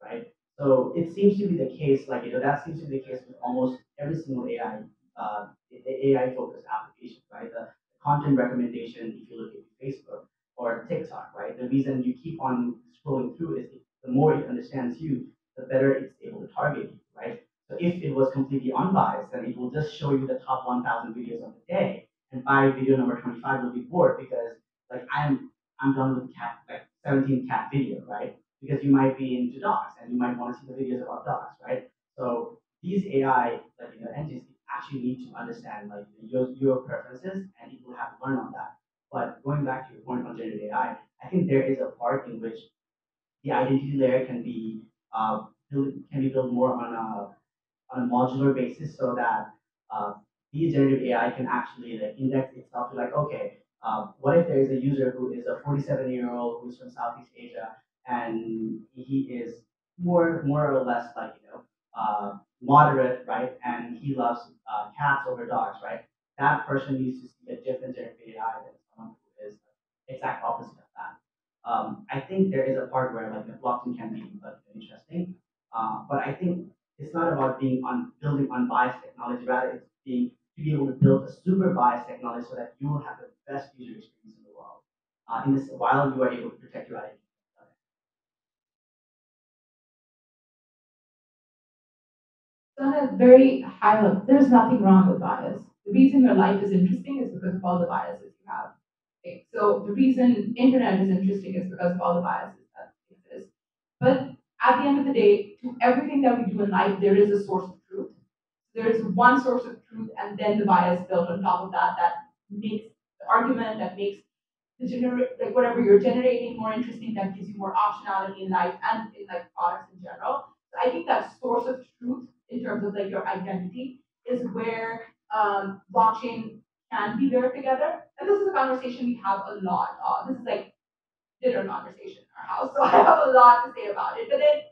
right? So it seems to be the case, that seems to be the case with almost every single AI focused application, right? The content recommendation, if you look at Facebook or TikTok, right? The reason you keep on scrolling through is the more it understands you, the better it's able to target you, right? So if it was completely unbiased, then it will just show you the top 1,000 videos of the day, and by video number 25, you'll be bored because I'm done with 17 cat video, right? Because you might be into dogs and you might want to see the videos about dogs, right? So these AI engines actually need to understand your preferences, and it will have to learn on that. But going back to your point on generative AI, I think there is a part in which the identity layer can be built more on a modular basis so that these generative AI can actually index itself to okay, what if there is a user who is a 47-year-old who's from Southeast Asia and he is more or less moderate, right? And he loves cats over dogs, right? That person needs to see a different generative AI than someone who is the exact opposite of that. I think there is a part where the blockchain can be interesting, but I think it's not about building unbiased technology. Rather, it's to be able to build a super biased technology so that you will have the best user experience in the world. In this, while you are able to protect your identity. So on a very high level, there's nothing wrong with bias. The reason your life is interesting is because of all the biases you have. Okay? So the reason internet is interesting is because of all the biases that exist. But at the end of the day, to everything that we do in life, there is a source of truth. There is one source of truth, and then the bias built on top of that makes the argument, that makes the whatever you're generating more interesting, that gives you more optionality in life and in products in general. So I think that source of truth in terms of your identity is where blockchain can be there together. And this is a conversation we have a lot. This is dinner conversation in our house, so I have a lot to say about it. But then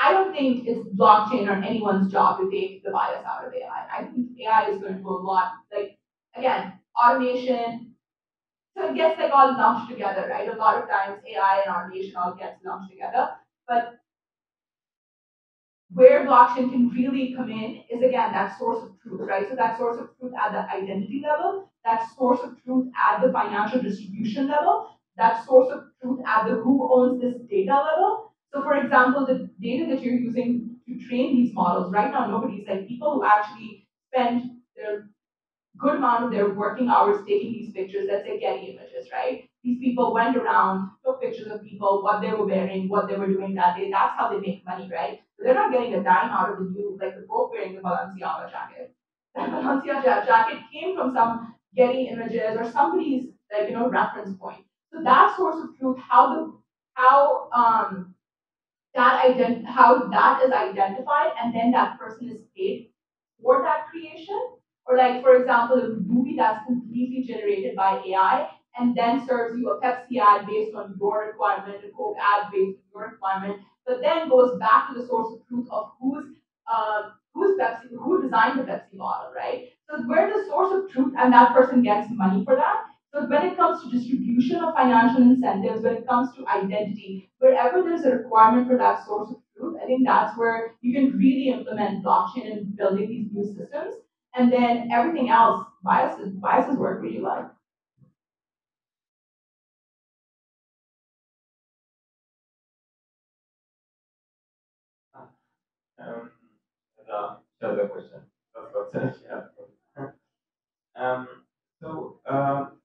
I don't think it's blockchain or anyone's job to take the bias out of AI. I think AI is going to do a lot, again, automation. So it gets all lumped together, right? A lot of times AI and automation all gets lumped together. But where blockchain can really come in is again that source of truth, right? So that source of truth at the identity level, that source of truth at the financial distribution level, that source of truth at the who owns this data level. So for example, the data that you're using to train these models, right now nobody's people who actually spend their good amount of their working hours taking these pictures, let's say Getty images, right? These people went around, took pictures of people, what they were wearing, what they were doing that day. That's how they make money, right? So they're not getting a dime out of the new, like the Pope wearing the Balenciaga jacket. That Balenciaga jacket came from some Getty images or somebody's reference point. So that source of truth, how that is identified and then that person is paid for that creation. Or like, for example, a movie that's completely generated by AI and then serves you a Pepsi ad based on your requirement, a Coke ad based on your requirement, but then goes back to the source of truth of who designed the Pepsi bottle, right? So where the source of truth and that person gets money for that. So when it comes to distribution of financial incentives, when it comes to identity, wherever there's a requirement for that source of truth, I think that's where you can really implement blockchain and building these new systems. And then everything else, biases work really well. Another question.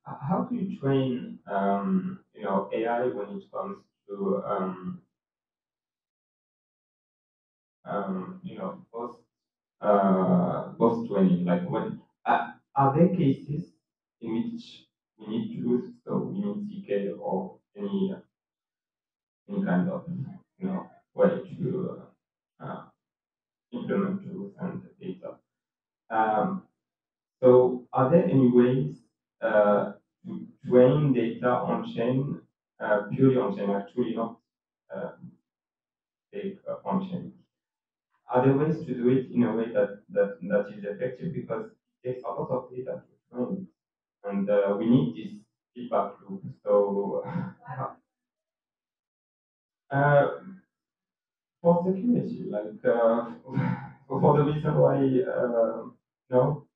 How do you train, AI when it comes to, post training? Like are there cases in which we need truth, so we need CK or any kind of, way to implement truth and data? So are there any ways to train data on chain, purely on chain, actually not take on chain? Are there ways to do it in a way that is effective? Because it takes a lot of data to train, and we need this feedback loop. So for security, like for the reason why no.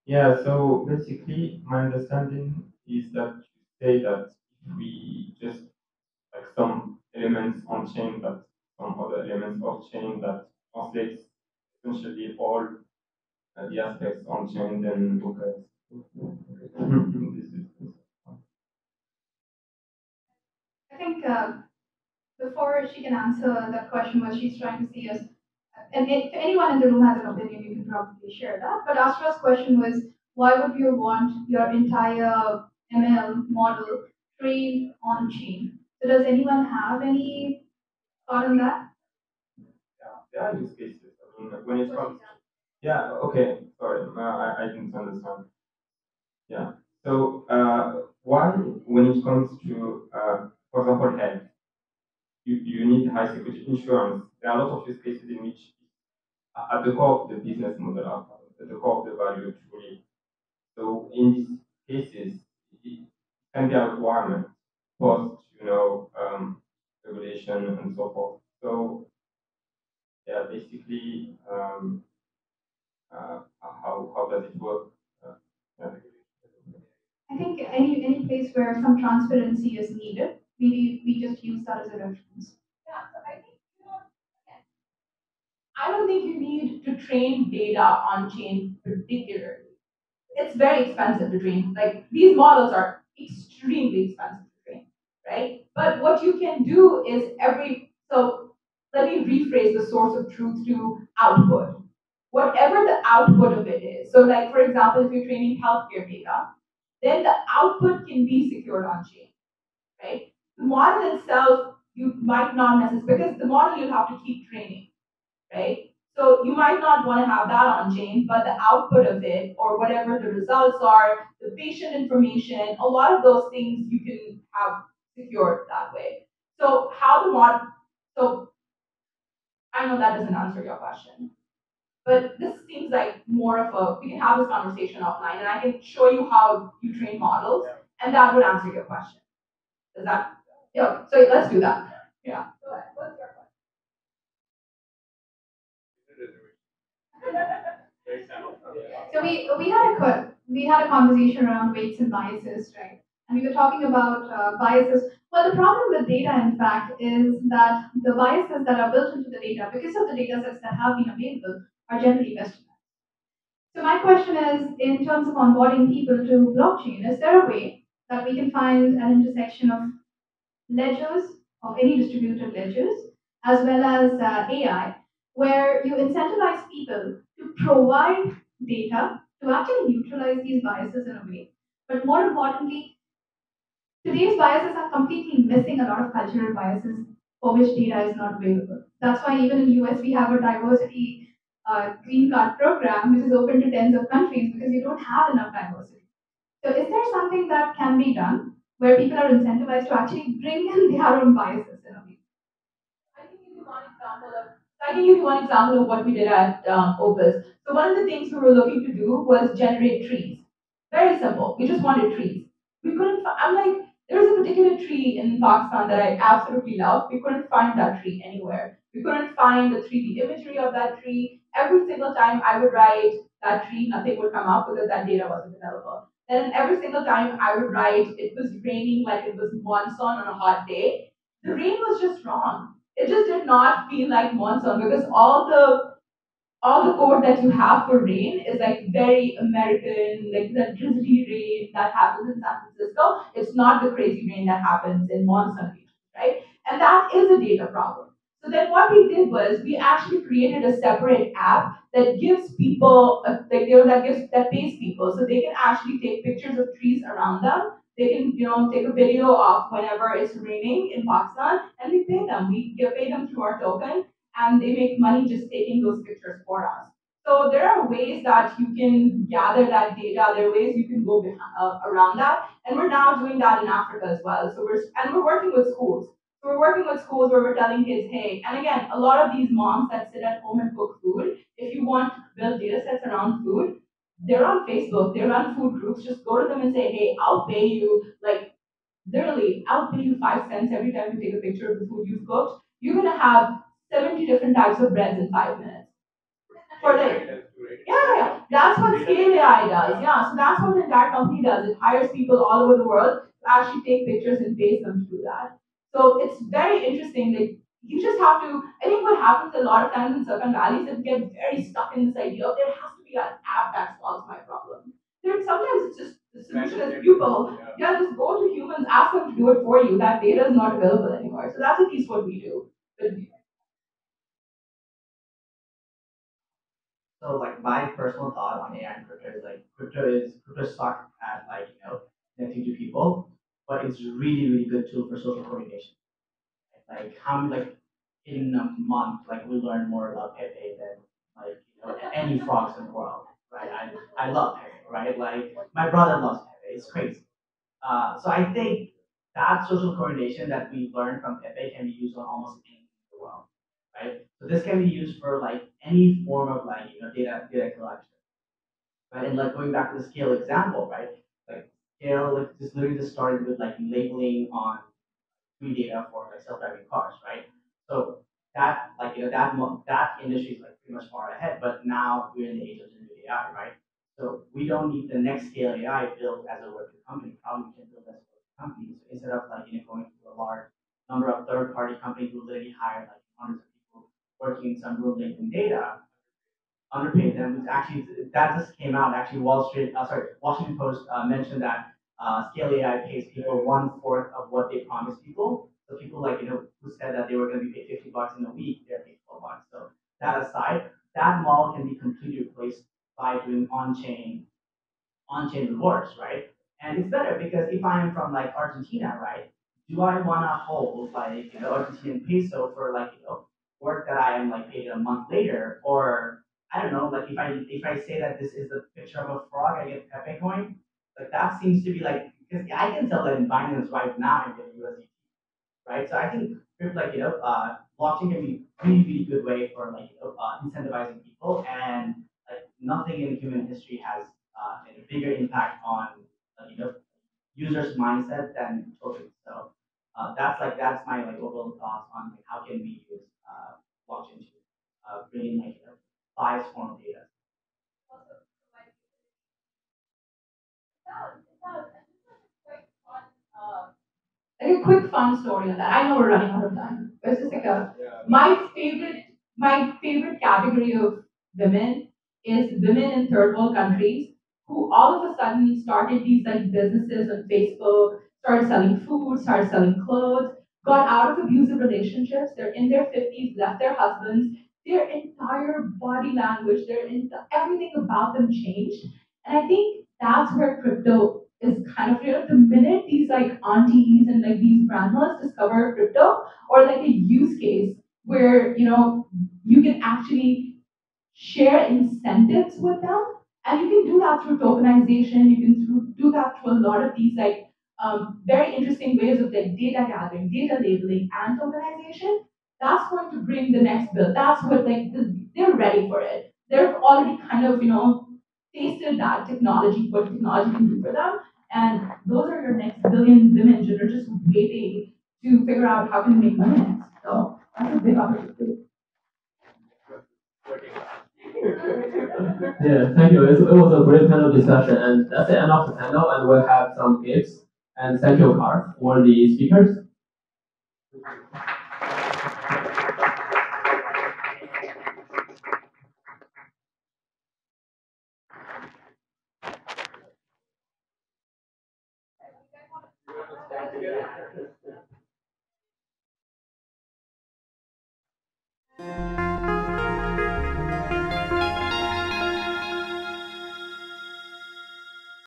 Yeah, so basically, my understanding is that you say that if we just like some elements on chain, but some other elements off chain that translates essentially all the aspects on chain, then look at this is. I think before she can answer that question, what she's trying to see is, and if anyone in the room has an opinion, you can probably share that. But Astra's question was, why would you want your entire ML model trained on chain? So does anyone have any thought on that? There are use cases. I mean, when it comes, yeah, okay, sorry, I didn't understand. Yeah, so why, when it comes to, for example, health, you need high security insurance. There are a lot of use cases in which, at the core of the business model, at the core of the value, truly. So in these cases, it can be a requirement, post, regulation and so forth. So yeah, basically, how does it work? Yeah. I think any place where some transparency is needed, maybe we just use that as a reference. Yeah, so I think I don't think you need to train data on chain particularly. It's very expensive to train. Like these models are extremely expensive to train, right? But what you can do is so let me rephrase the source of truth to output. Whatever the output of it is. So like for example, if you're training healthcare data, then the output can be secured on chain, right? The model itself, you might not necessarily, because the model you have to keep training, right? So you might not want to have that on chain, but the output of it or whatever the results are, the patient information, a lot of those things you can have secured that way. So so I know that doesn't answer your question, but this seems like more of we can have this conversation offline and I can show you how you train models and that would answer your question. Does that, yeah, so let's do that. Yeah. What's your So we had we had a conversation around weights and biases, right? And we were talking about biases. Well, the problem with data, in fact, is that the biases that are built into the data, because of the data sets that have been available, are generally Western. So my question is, in terms of onboarding people to blockchain, is there a way that we can find an intersection of ledgers, of any distributed ledgers, as well as AI, where you incentivize people to provide data to actually neutralize these biases in a way. But more importantly, today's biases are completely missing a lot of cultural biases for which data is not available. That's why even in US we have a diversity green card program which is open to tens of countries because you don't have enough diversity. So is there something that can be done where people are incentivized to actually bring in their own biases in a way? I can give you one example of what we did at Opus. So one of the things we were looking to do was generate trees. Very simple. We just wanted trees. We couldn't. I'm like, there's a particular tree in Pakistan that I absolutely love. We couldn't find that tree anywhere. We couldn't find the 3D imagery of that tree. Every single time I would write that tree, nothing would come up because that data wasn't available. Then every single time I would write, it was raining like it was monsoon on a hot day. The rain was just wrong. It just did not feel like monsoon because all the code that you have for rain is like very American, like the drizzly rain that happens in San Francisco. It's not the crazy rain that happens in monsoon regions, right? And that is a data problem. So then what we did was we actually created a separate app that gives people, that pays people, so they can actually take pictures of trees around them. They can, take a video of whenever it's raining in Pakistan, and we pay them. We pay them through our token, and they make money just taking those pictures for us. So there are ways that you can gather that data. There are ways you can go around that, and we're now doing that in Africa as well. So we're working with schools. So we're working with schools where we're telling kids, hey, and again, a lot of these moms that sit at home and cook food, if you want to build data sets around food, they're on Facebook, they run food groups. Just go to them and say, hey, I'll pay you like literally, I'll pay you 5 cents every time you take a picture of the food you've cooked. You're gonna have 70 different types of breads in 5 minutes. For like, yeah. That's what Scale AI does. Yeah, so that's what the entire company does. It hires people all over the world to actually take pictures and pays them to do that. So it's very interesting. Like you just have to. I think what happens a lot of times in Silicon Valley is that we get very stuck in this idea of there has to be an app that solves my problem. Sometimes it's just the solution is people. Yeah, just go to humans, ask them to do it for you. That data is not available anymore. So that's at least what we do. But So like my personal thought on AI and crypto is like crypto sucks at like connecting to people, but it's really good tool for social coordination. Like how many like in a month like we learn more about Pepe than like any frogs in the world, right? I love Pepe, right? Like my brother loves Pepe. It's crazy. So I think that social coordination that we learned from Pepe can be used on almost anything in the world, right? So this can be used for like any form of like data collection, right? And like going back to the scale example, right? Like scale like just literally just started with like labeling on free data for like self-driving cars, right? So that like that industry is like pretty much far ahead, but now we're in the age of generative AI, right? So we don't need the next scale AI built as a Web2 company. Probably we can build as a Web2 company. So instead of like going to a large number of third-party companies who literally hire like hundreds of people working in some room labeling data, underpaid them. Which actually that just came out. Actually, Washington Post mentioned that Scale AI pays people 1/4 of what they promised people. So people like who said that they were going to be paid $50 in a week, they're paid $12. So that aside, that model can be completely replaced by doing on-chain rewards, right? And it's better because if I'm from like Argentina, right, do I want to hold like Argentinian peso for like work that I am like paid a month later, or I don't know, like if I say that this is a picture of a frog, I get Pepe coin. Like that seems to be like because I can sell that in Binance right now and get USDT, right? So I think blockchain can be really good way for like incentivizing people, and like nothing in human history has a bigger impact on users' mindset than tokens. So that's my like overall thoughts on like how can we use blockchain to bring in like bias form data. Like a quick fun story on that. I know we're running out of time. But it's just like my favorite category of women is women in third world countries who all of a sudden started these like businesses on Facebook, started selling food, started selling clothes, got out of abusive relationships. They're in their 50s, left their husbands. Their entire body language, everything about them changed. And I think that's where crypto is kind of real. The minute these like aunties and like these grandmas discover crypto or like a use case where you can actually share incentives with them, and you can do that through tokenization. You can do that through a lot of these like very interesting ways of like data gathering, data labeling, and tokenization. That's going to bring the next bill. That's what they're ready for it. They've already kind of tasted that technology, what technology can do for them, and those are your next billion women that are just waiting to figure out how can make money. So that's a big opportunity. Yeah, thank you. It was a great panel discussion, and that's the end of the panel. And we'll have some gifts and thank you cards for the speakers. Together.